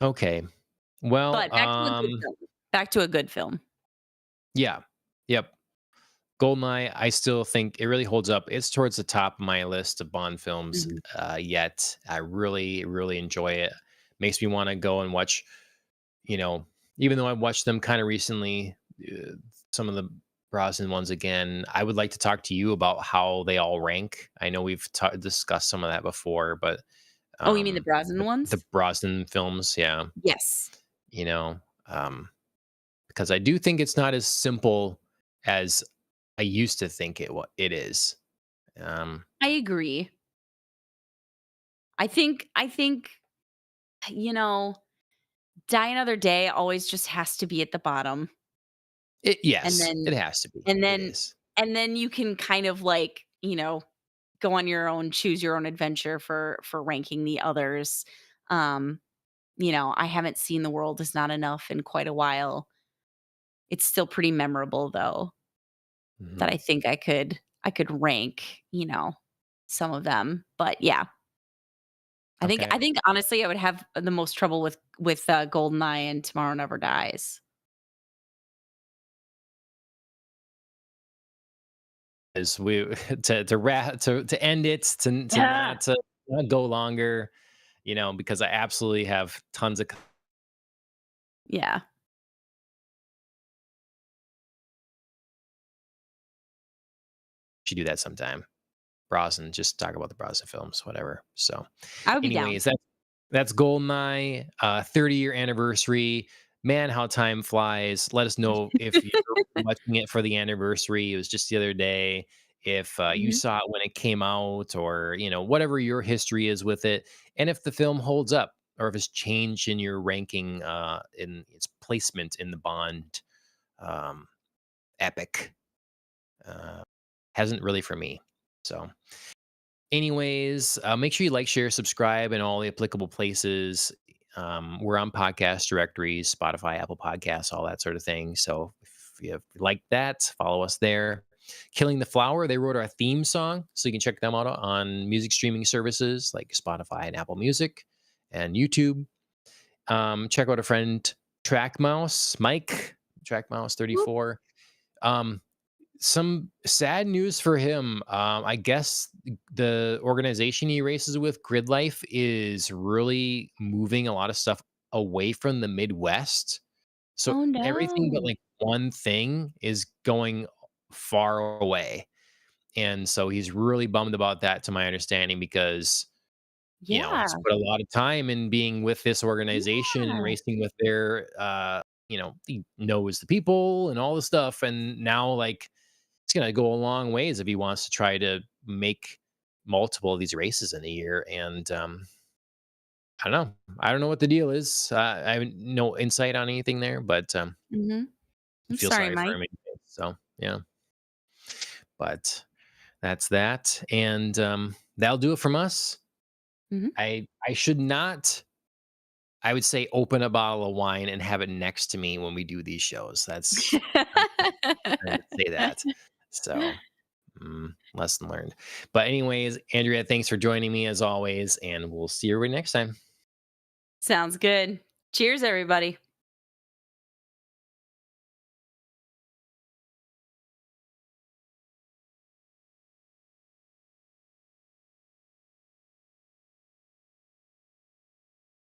A: Okay. Well,
B: But back to a good film. Back to a good film.
A: yeah. Yep. Goldeneye, I still think it really holds up. It's towards the top of my list of Bond films,
B: Mhm.
A: yet. I really, really enjoy it. Makes me wanna go and watch, you know, even though I watched them kinda recently, some of the Brosnan ones again, I would like to talk to you about how they all rank. I know we've discussed some of that before, but,
B: Oh, you mean the
A: um,
B: Brosnan
A: the
B: ones?
A: Brosnan films, yeah,
B: Yes.
A: you know, um, because I do think it's not as simple as I used to think it is. Um,
B: I agree. I think, you know, Die Another Day always just has to be at the bottom, and
A: yes,
B: then
A: it has to be.
B: and
A: It
B: then
A: is.
B: and then you can kind of, like, go on your own, choose your own adventure for ranking the others. Um, I haven't seen The World Is Not Enough in quite a while. It's still pretty memorable, though, that
A: Mhm.
B: I could rank, some of them, but yeah. I think
A: Okay.
B: I think honestly, I would have the most trouble with, Goldeneye and Tomorrow Never Dies.
A: Is we to end it to
B: Yeah.
A: not go longer, because I absolutely have tons of
B: Yeah.
A: should do that sometime. Brosnan, just talk about the Brosnan films, whatever. So,
B: I would be down.
A: anyways, that's Goldeneye, 30-year anniversary. Man, how time flies. Let us know if you're watching it for the anniversary. It was just the other day. If you
B: Mhm.
A: saw it when it came out, or whatever your history is with it, and if the film holds up, or if it's changed in your ranking, in its placement in the Bond um, epic, uh, hasn't really for me. So. Anyways, make sure you like, share, subscribe in all the applicable places. We're on podcast directories, Spotify, Apple Podcasts, all that sort of thing. So if you like that, follow us there. Killing the Flower, they wrote our theme song, so you can check them out on music streaming services like Spotify and Apple Music and YouTube. Check out a friend, Track Mouse, Mike, Track Mouse
B: Whoop.
A: 34. Um, some sad news for him. I guess the organization he races with, Grid Life, is really moving a lot of stuff away from the Midwest. So
B: Oh,
A: everything but
B: no.
A: like one thing is going far away. And so he's really bummed about that to my understanding because, he's
B: Yeah.
A: put a lot of time in being with this organization and
B: Yeah.
A: racing with their he knows the people and all the stuff. And now like it's gonna go a long ways if he wants to try to make multiple of these races in a year. And I don't know. I don't know what the deal is. I have no insight on anything there, but
B: Mhm.
A: I
B: I'm
A: feel
B: sorry,
A: sorry for
B: Mike.
A: him. Anyway, so yeah, but that's that, and that'll do it from us.
B: Mhm.
A: I should not. I would say open a bottle of wine and have it next to me when we do these shows. I would say that. So lesson learned. But anyways, Andrea, thanks for joining me as always, and we'll see you next time.
B: Sounds good. Cheers, everybody.